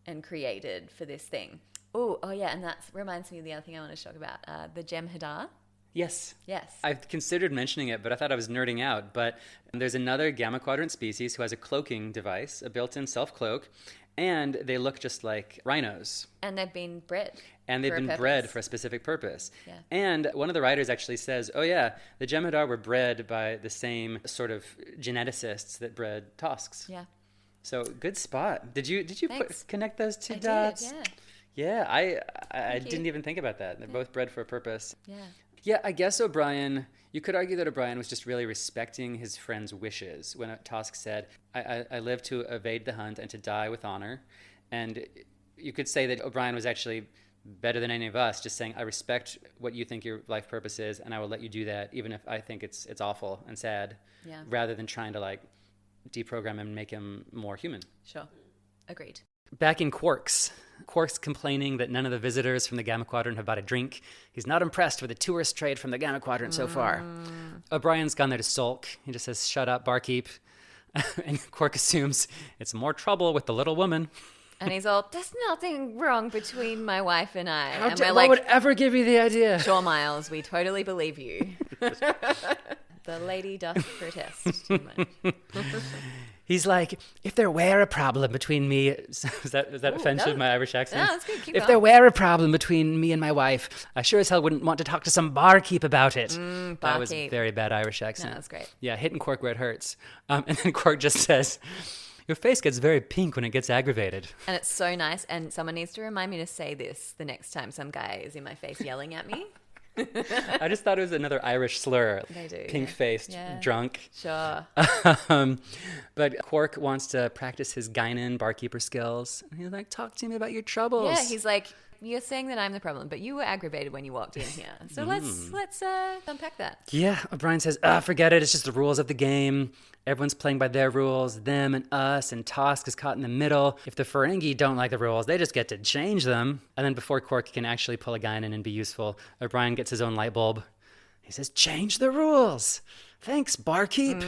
S2: and created for this thing. Oh yeah, and that reminds me of the other thing I want to talk about, the Jem'Hadar.
S1: Yes.
S2: Yes.
S1: I've considered mentioning it, but I thought I was nerding out. But there's another Gamma Quadrant species who has a cloaking device, a built-in self-cloak, and they look just like rhinos.
S2: And they've been bred.
S1: And they've been bred for a specific purpose.
S2: Yeah.
S1: And one of the writers actually says, oh yeah, the Jem'Hadar were bred by the same sort of geneticists that bred Tosks.
S2: Yeah.
S1: So good spot. Did you connect those two
S2: I
S1: dots?
S2: did,
S1: Yeah, I didn't even think about that. They're both bred for a purpose.
S2: Yeah.
S1: Yeah, I guess O'Brien, you could argue that O'Brien was just really respecting his friend's wishes when Tosk said, I live to evade the hunt and to die with honor. And you could say that O'Brien was actually better than any of us, just saying, I respect what you think your life purpose is, and I will let you do that, even if I think it's awful and sad, rather than trying to like deprogram him and make him more human.
S2: Sure. Agreed.
S1: Back in Quark's complaining that none of the visitors from the Gamma Quadrant have bought a drink. He's not impressed with the tourist trade from the Gamma Quadrant so far. O'Brien's gone there to sulk. He just says, shut up, barkeep. And Quark assumes it's more trouble with the little woman.
S2: And he's all, there's nothing wrong between my wife and I. And we're
S1: What
S2: like,
S1: would ever give you the idea?
S2: sure, Miles, we totally believe you. The lady doth protest too much.
S1: He's like, if there were a problem between me... Is that offensive, my Irish accent?
S2: No, that's good. Keep
S1: if
S2: going.
S1: there were a problem between me and my wife, I sure as hell wouldn't want to talk to some barkeep about it. That was
S2: Barkeep.
S1: very bad Irish accent.
S2: No, that's great.
S1: Yeah, hitting Quark where it hurts. And then Quark just says, your face gets very pink when it gets aggravated.
S2: And it's so nice. And someone needs to remind me to say this the next time some guy is in my face yelling at me.
S1: I just thought it was another Irish slur.
S2: They do.
S1: Pink-faced, drunk.
S2: Sure.
S1: But Quark wants to practice his Guinan barkeeper skills. And he's like, talk to me about your troubles.
S2: Yeah, he's like, you're saying that I'm the problem, but you were aggravated when you walked in here. So let's unpack that.
S1: Yeah, O'Brien says, forget it. It's just the rules of the game. Everyone's playing by their rules, them and us, and Tosk is caught in the middle. If the Ferengi don't like the rules, they just get to change them. And then before Quark can actually pull a Guinan and be useful, O'Brien gets his own light bulb. He says, change the rules. Thanks, barkeep.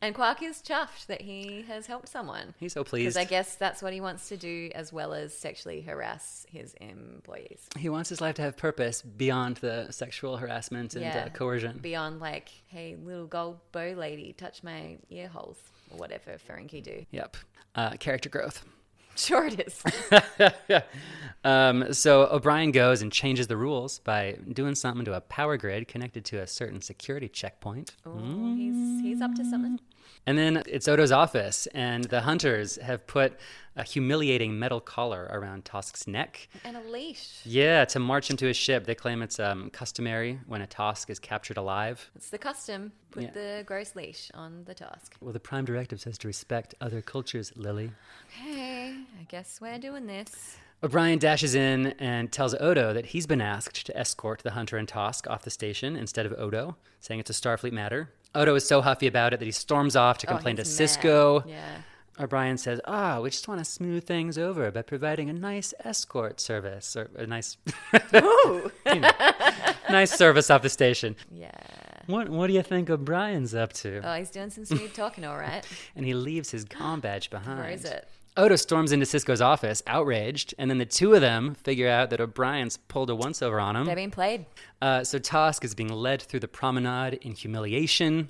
S2: And Quark is chuffed that he has helped someone.
S1: He's so pleased.
S2: Because I guess that's what he wants to do, as well as sexually harass his employees.
S1: He wants his life to have purpose beyond the sexual harassment and coercion.
S2: Beyond like, hey, little gold bow lady, touch my ear holes, or whatever Ferengi do.
S1: Yep. Character growth.
S2: Sure it is.
S1: So O'Brien goes and changes the rules by doing something to a power grid connected to a certain security checkpoint.
S2: Oh, he's up to something.
S1: And then it's Odo's office, and the hunters have put a humiliating metal collar around Tosk's neck.
S2: And a leash.
S1: Yeah, to march him to his ship. They claim it's customary when a Tosk is captured alive.
S2: It's the custom. Put the gross leash on the Tosk.
S1: Well, the Prime Directive says to respect other cultures, Lily.
S2: Okay, I guess we're doing this.
S1: O'Brien dashes in and tells Odo that he's been asked to escort the Hunter and Tosk off the station instead of Odo, saying it's a Starfleet matter. Odo is so huffy about it that he storms off to complain to
S2: he's
S1: Cisco.
S2: mad. Yeah.
S1: O'Brien says, we just want to smooth things over by providing a nice escort service, or a nice,
S2: Ooh.
S1: nice service off the station.
S2: Yeah.
S1: What do you think O'Brien's up to?
S2: Oh, he's doing some smooth talking, all right.
S1: And he leaves his comm badge behind.
S2: Where is it?
S1: Odo storms into Cisco's office, outraged, and then the two of them figure out that O'Brien's pulled a once-over on him.
S2: They're being played.
S1: So Tosk is being led through the promenade in humiliation.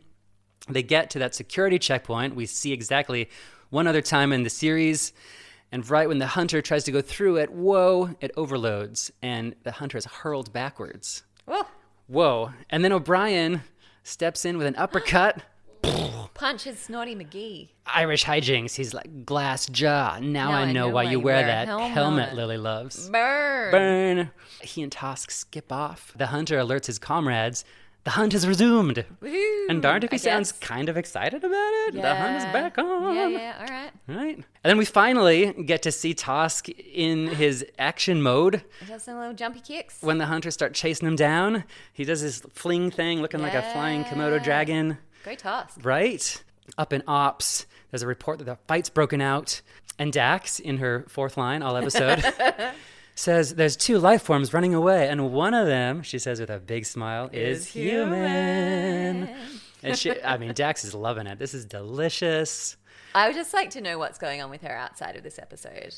S1: They get to that security checkpoint. We see exactly one other time in the series, and right when the hunter tries to go through it, whoa, it overloads, and the hunter is hurled backwards. Whoa. And then O'Brien steps in with an uppercut.
S2: Punches Snotty McGee.
S1: Irish hijinks. He's like, glass jaw. Now I know why you wear that helmet Lily loves. Burn. He and Tosk skip off. The hunter alerts his comrades. The hunt has resumed.
S2: Woo-hoo,
S1: And darned if he
S2: I
S1: sounds
S2: guess.
S1: kind of excited about it.
S2: Yeah.
S1: The hunt is back on.
S2: Yeah, all right.
S1: Right. And then we finally get to see Tosk in his action mode.
S2: He does some little jumpy kicks.
S1: When the hunters start chasing him down, he does his fling thing looking like a flying Komodo dragon.
S2: Great task.
S1: Right? Up in Ops, there's a report that the fight's broken out. And Dax, in her fourth line all episode, says there's 2 life forms running away. And one of them, she says with a big smile, is human. And Dax is loving it. This is delicious.
S2: I would just like to know what's going on with her outside of this episode.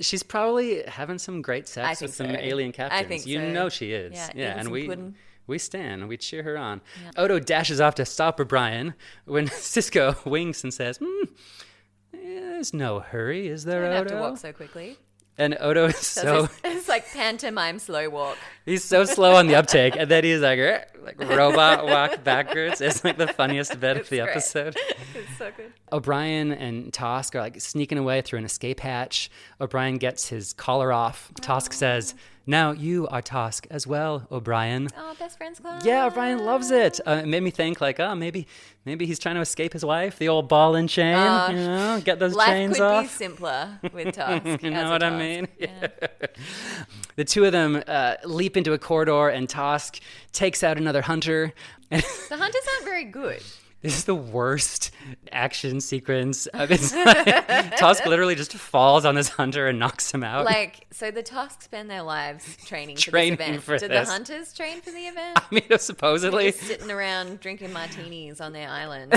S1: She's probably having some great sex with some alien captains.
S2: I think
S1: you
S2: so.
S1: know she is.
S2: Yeah,
S1: and
S2: pudding.
S1: we stand and we cheer her on. Yeah. Odo dashes off to stop O'Brien when Cisco winks and says, there's no hurry, is there,
S2: I don't
S1: Odo?
S2: have to walk so quickly.
S1: And Odo is so...
S2: It's like pantomime slow walk.
S1: He's so slow on the uptake, and then he's like robot walk backwards. It's like the funniest bit of the episode.
S2: It's so good.
S1: O'Brien and Tosk are like sneaking away through an escape hatch. O'Brien gets his collar off. Tosk says, now you are Tosk as well, O'Brien.
S2: Oh, best friends club.
S1: Yeah, O'Brien loves it. It made me think like, maybe he's trying to escape his wife, the old ball and chain, get those chains off.
S2: Life could be simpler with Tosk.
S1: You know what I mean? Yeah. The two of them leap into a corridor, and Tosk takes out another hunter.
S2: The hunters aren't very good.
S1: This is the worst action sequence. It's like, Tosk literally just falls on this hunter and knocks him out.
S2: So the Tosk spend their lives training for
S1: Training
S2: this event.
S1: for
S2: Did
S1: this.
S2: the hunters train for the event?
S1: I mean, supposedly.
S2: Just sitting around drinking martinis on their island.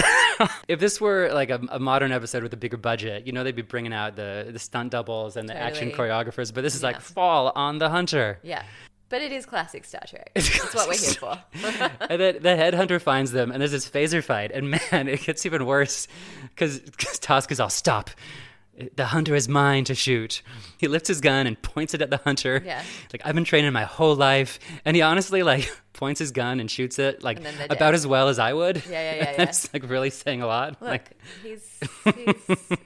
S1: If this were like a modern episode with a bigger budget, they'd be bringing out the stunt doubles and the action choreographers. But this is like fall on the hunter.
S2: Yeah. But it is classic Star Trek. That's what we're here for.
S1: And then the headhunter finds them, and there's this phaser fight. And man, it gets even worse because Tosk is all, stop. The hunter is mine to shoot. He lifts his gun and points it at the hunter.
S2: Yeah.
S1: Like, I've been training my whole life. And he honestly, points his gun and shoots it, about as well as I would.
S2: Yeah.
S1: That's, really saying a lot.
S2: Look, he's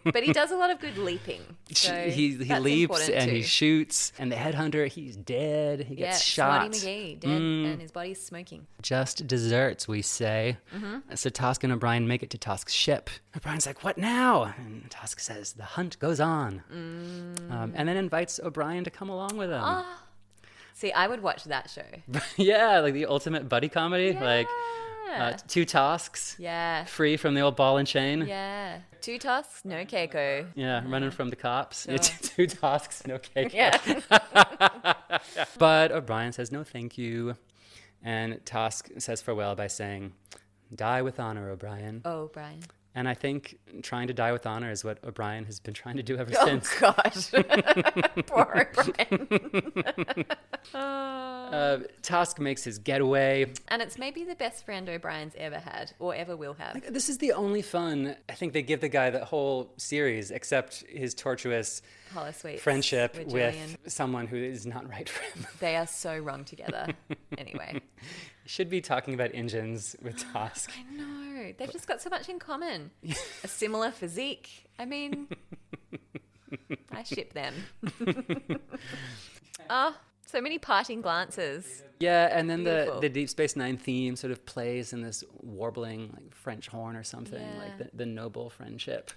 S2: but he does a lot of good leaping. So
S1: he
S2: that's
S1: leaps and
S2: too.
S1: he shoots. And the headhunter, he's dead. He gets shot.
S2: Snotty McGee, dead, and his body's smoking.
S1: Just desserts, we say. Mm-hmm. So Tosk and O'Brien make it to Tosk's ship. O'Brien's like, what now? And Tosk says, the hunt goes on. And then invites O'Brien to come along with him.
S2: See, I would watch that show.
S1: Yeah, like the ultimate buddy comedy.
S2: Yeah.
S1: 2 Tosks.
S2: Yeah.
S1: Free from the old ball and chain.
S2: Yeah. 2 Tosks, no Keiko.
S1: Yeah, running from the cops.
S2: Sure.
S1: 2 Tosks, no cake.
S2: Yeah.
S1: But O'Brien says no thank you. And Tosk says farewell by saying, die with honor, O'Brien.
S2: Oh, Brian.
S1: And I think trying to die with honor is what O'Brien has been trying to do ever
S2: Oh,
S1: since.
S2: gosh. Poor O'Brien.
S1: Tosk makes his getaway.
S2: And it's maybe the best friend O'Brien's ever had or ever will have.
S1: This is the only fun I think they give the guy the whole series, except his tortuous
S2: Holosuites
S1: friendship with
S2: Julian.
S1: someone who is not right for him.
S2: They are so wrong together. Anyway.
S1: Should be talking about engines with Tosk.
S2: I know. They've just got so much in common. A similar physique. I mean, I ship them. So many parting glances.
S1: Yeah, and then
S2: Beautiful.
S1: the Deep Space Nine theme sort of plays in this warbling French horn or something,
S2: Yeah.
S1: the noble friendship.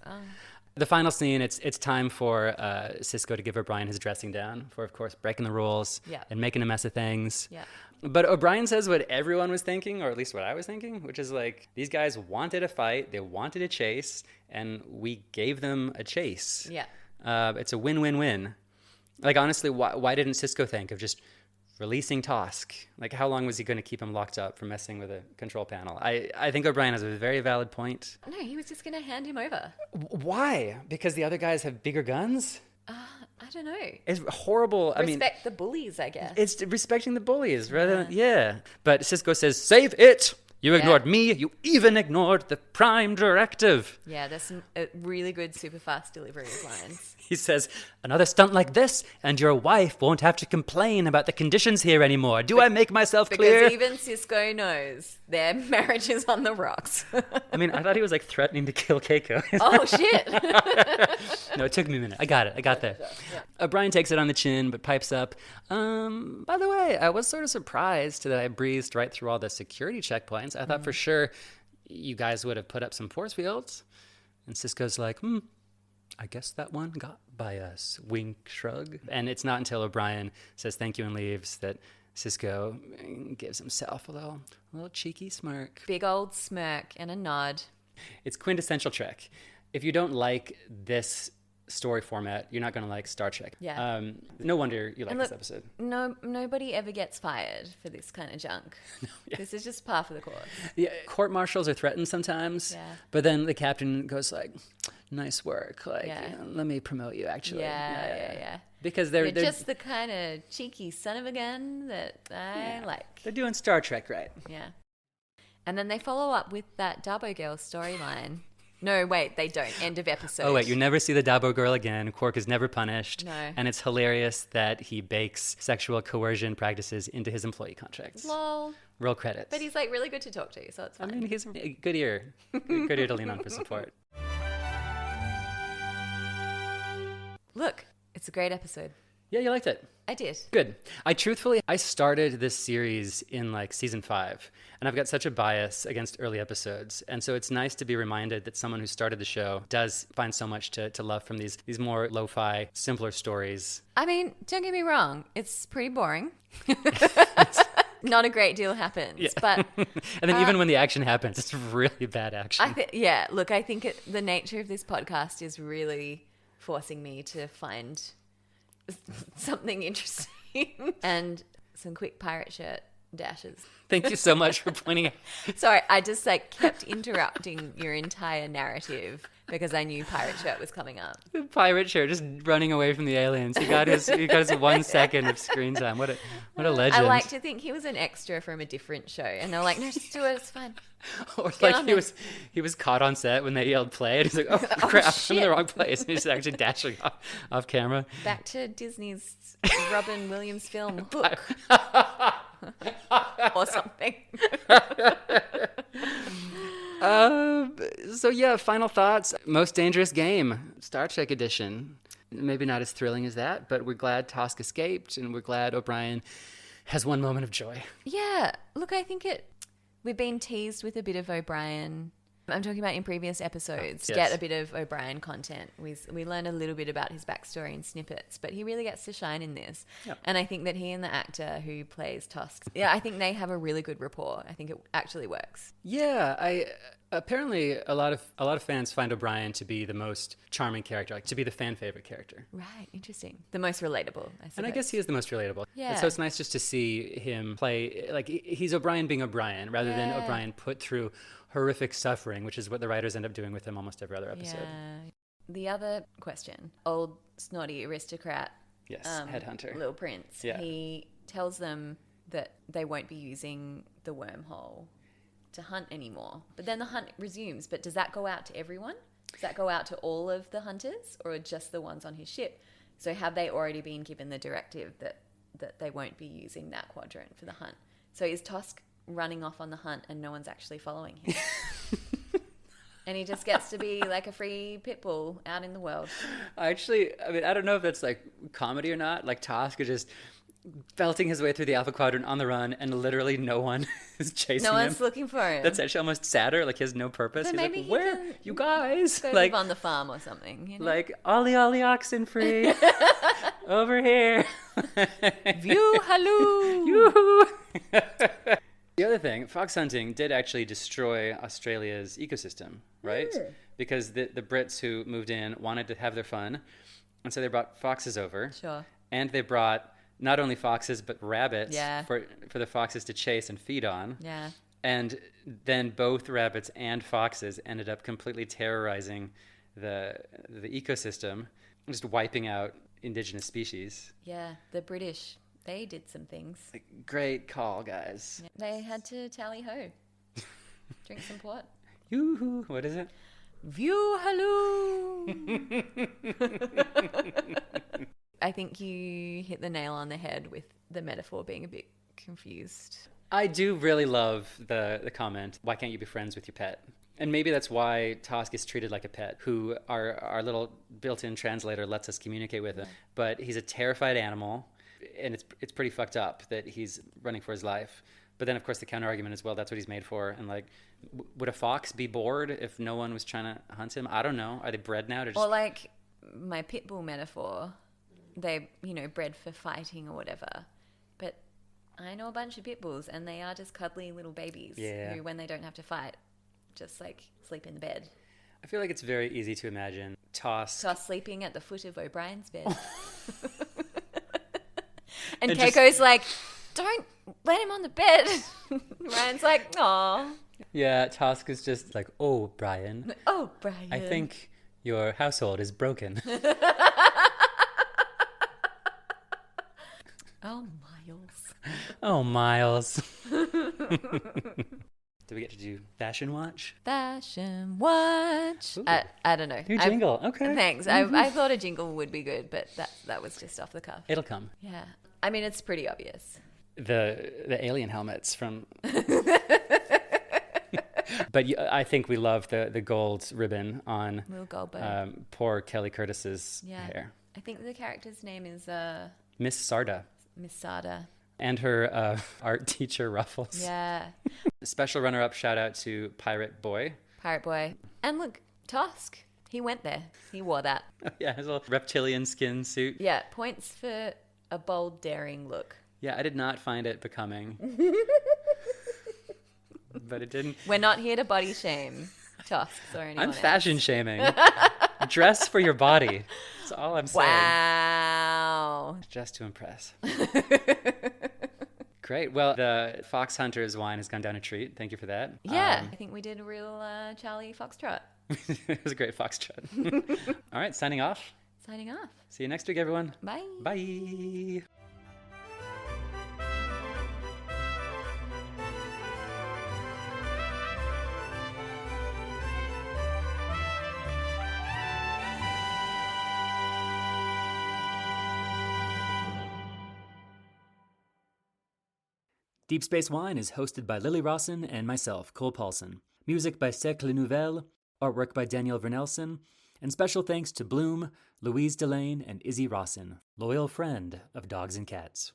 S1: The final scene, it's time for Cisco to give O'Brien his dressing down for, of course, breaking the rules
S2: Yeah.
S1: and making a mess of things.
S2: Yeah.
S1: But O'Brien says what everyone was thinking, or at least what I was thinking, which is like, these guys wanted a fight, they wanted a chase, and we gave them a chase.
S2: Yeah.
S1: It's a win-win-win. Like, honestly, why didn't Sisko think of just releasing Tosk? Like, how long was he going to keep him locked up for messing with a control panel? I think O'Brien has a very valid point.
S2: No, he was just going to hand him over.
S1: Why? Because the other guys have bigger guns?
S2: I don't know.
S1: It's horrible.
S2: Respect the bullies, I guess.
S1: It's respecting the bullies rather than, yeah. But Sisko says, save it! You ignored me. You even ignored the Prime Directive.
S2: Yeah, there's some really good super fast delivery of lines.
S1: He says, another stunt like this, and your wife won't have to complain about the conditions here anymore. Do I make myself clear?
S2: Because even Sisko knows their marriage is on the rocks.
S1: I mean, I thought he was like threatening to kill Keiko.
S2: Oh, shit.
S1: No, it took me a minute. I got it. I got there. Brian takes it on the chin, but pipes up. By the way, I was sort of surprised that I breezed right through all the security checkpoints. I thought for sure you guys would have put up some force fields. And Sisko's like, I guess that one got by us. Wink, shrug. And it's not until O'Brien says thank you and leaves that Sisko gives himself a little cheeky smirk.
S2: Big old smirk and a nod.
S1: It's quintessential Trek. If you don't like this story format, you're not going to like Star Trek.
S2: Yeah.
S1: No wonder you like
S2: And look,
S1: this episode.
S2: Nobody ever gets fired for this kind of junk.
S1: Yeah.
S2: This is just par for the course.
S1: Yeah, court martials are threatened sometimes, but then the captain goes like, nice work. Like, let me promote you, actually.
S2: Yeah.
S1: Because
S2: You're
S1: they're
S2: just the kind of cheeky son of a gun that I like.
S1: They're doing Star Trek right.
S2: Yeah. And then they follow up with that Dabo Girl storyline. No, wait, they don't. End of episode.
S1: Oh, wait, you never see the Dabo girl again. Quark is never punished.
S2: No.
S1: And it's hilarious that he bakes sexual coercion practices into his employee contracts.
S2: Lol.
S1: Roll credits.
S2: But he's like really good to talk to, so it's fine.
S1: I mean, he's a good ear. Good ear to lean on for support.
S2: Look, it's a great episode.
S1: Yeah, you liked it.
S2: I did.
S1: Good. I started this series in like season 5, and I've got such a bias against early episodes. And so it's nice to be reminded that someone who started the show does find so much to love from these more lo-fi, simpler stories.
S2: I mean, don't get me wrong. It's pretty boring. Not a great deal happens, but...
S1: And then even when the action happens, it's really bad action.
S2: Look, I think the nature of this podcast is really forcing me to find something interesting and some quick pirate shirt dashes.
S1: Thank you so much for pointing out.
S2: Sorry, I just kept interrupting your entire narrative because I knew pirate shirt was coming up.
S1: The pirate shirt just running away from the aliens. He got his 1 second of screen time. What a legend.
S2: I like to think he was an extra from a different show, and they're like, no, just do it, it's fine.
S1: Or like he was caught on set when they yelled play, and he's like, oh crap, I'm in the wrong place. And he's actually dashing off camera.
S2: Back to Disney's Robin Williams film Hook. Or something.
S1: So yeah, final thoughts. Most Dangerous Game, Star Trek edition. Maybe not as thrilling as that, but we're glad Tosk escaped, and we're glad O'Brien has one moment of joy.
S2: Yeah, look, I think we've been teased with a bit of O'Brien. I'm talking about in previous episodes.
S1: Yes.
S2: Get a bit of O'Brien content. We learn a little bit about his backstory in snippets, but he really gets to shine in this. Yep. And I think that he and the actor who plays Tosk, I think they have a really good rapport. I think it actually works.
S1: Yeah, apparently a lot of fans find O'Brien to be the most charming character, like to be the fan favorite character.
S2: Right, interesting. The most relatable, I suppose.
S1: And I guess he is the most relatable.
S2: Yeah.
S1: And so it's nice just to see him play, like he's O'Brien being O'Brien rather than O'Brien put through horrific suffering, which is what the writers end up doing with him almost every other episode.
S2: Yeah. The other question, old snotty aristocrat.
S1: Yes, headhunter.
S2: Little Prince.
S1: Yeah.
S2: He tells them that they won't be using the wormhole to hunt anymore. But then the hunt resumes. But does that go out to everyone? Does that go out to all of the hunters or just the ones on his ship? So have they already been given the directive that they won't be using that quadrant for the hunt? So is Tosk running off on the hunt and no one's actually following him? And he just gets to be like a free pit bull out in the world. I
S1: don't know if that's like comedy or not. Like Tosk is just belting his way through the Alpha Quadrant on the run, and literally no one is chasing him.
S2: No one's looking for him.
S1: That's actually almost sadder. Like he has no purpose.
S2: But
S1: He's
S2: maybe
S1: like, where you guys?
S2: Go
S1: like
S2: live on the farm or something. You know?
S1: Like ollie oxen free. Over here.
S2: View Hallooo.
S1: Yoo-hoo. The other thing, fox hunting did actually destroy Australia's ecosystem, right? Because the Brits who moved in wanted to have their fun, and so they brought foxes over.
S2: Sure.
S1: And they brought not only foxes, but rabbits
S2: Yeah.
S1: for the foxes to chase and feed on.
S2: Yeah.
S1: And then both rabbits and foxes ended up completely terrorizing the ecosystem, just wiping out indigenous species.
S2: Yeah. The British, they did some things.
S1: Great call, guys.
S2: They had to tally ho. Drink some port.
S1: Yoo-hoo. What is it?
S2: View Hallooo. I think you hit the nail on the head with the metaphor being a bit confused.
S1: I do really love the comment, why can't you be friends with your pet? And maybe that's why Tosk is treated like a pet, who our little built-in translator lets us communicate with him. But he's a terrified animal, and it's pretty fucked up that he's running for his life. But then, of course, the counter-argument is, well, that's what he's made for. And, like, would a fox be bored if no one was trying to hunt him? I don't know. Are they bred now to just...
S2: Or like my pit bull metaphor, they, bred for fighting or whatever. But I know a bunch of pit bulls, and they are just cuddly little babies who, when they don't have to fight, just, like, sleep in the bed.
S1: I feel like it's very easy to imagine Tosk
S2: sleeping at the foot of O'Brien's bed. and
S1: And
S2: Keiko's like, don't let him on the bed. Ryan's like, aw.
S1: Yeah, Tosk is just like, oh, Brian,
S2: Oh, Brian.
S1: I think your household is broken.
S2: Oh, Miles.
S1: Oh, Miles. Do we get to do Fashion Watch?
S2: Fashion watch.
S1: Ooh.
S2: I don't know.
S1: New jingle. Okay.
S2: Thanks. I thought a jingle would be good, but that was just off the cuff.
S1: It'll come.
S2: Yeah. I mean, it's pretty obvious.
S1: The alien helmets from... But I think we love the gold ribbon on
S2: Will Goldberg.
S1: poor Kelly Curtis's hair.
S2: I think the character's name is
S1: Miss Sarda.
S2: Miss Sada.
S1: And her art teacher, Ruffles.
S2: Yeah.
S1: Special runner-up shout-out to Pirate Boy.
S2: Pirate Boy. And look, Tosk. He went there. He wore that.
S1: Oh, yeah, his little reptilian skin suit.
S2: Yeah. Points for a bold, daring look.
S1: Yeah, I did not find it becoming. But it didn't.
S2: We're not here to body shame Tosks or anyone
S1: I'm
S2: else.
S1: fashion shaming. Dress for your body. That's all I'm saying.
S2: Wow.
S1: Just to impress. Great. Well, the Fox Hunter's wine has gone down a treat. Thank you for that.
S2: Yeah. I think we did a real Charlie-Foxtrot.
S1: It was a great foxtrot. All right, signing off.
S2: Signing off.
S1: See you next week, everyone.
S2: Bye.
S1: Bye. Deep Space Wine is hosted by Lily Rawson and myself, Cole Paulson. Music by Cercle Nouvelle, artwork by Danielle Vernelson, and special thanks to Bloom, Louise Delane, and Izzy Rawson, loyal friend of dogs and cats.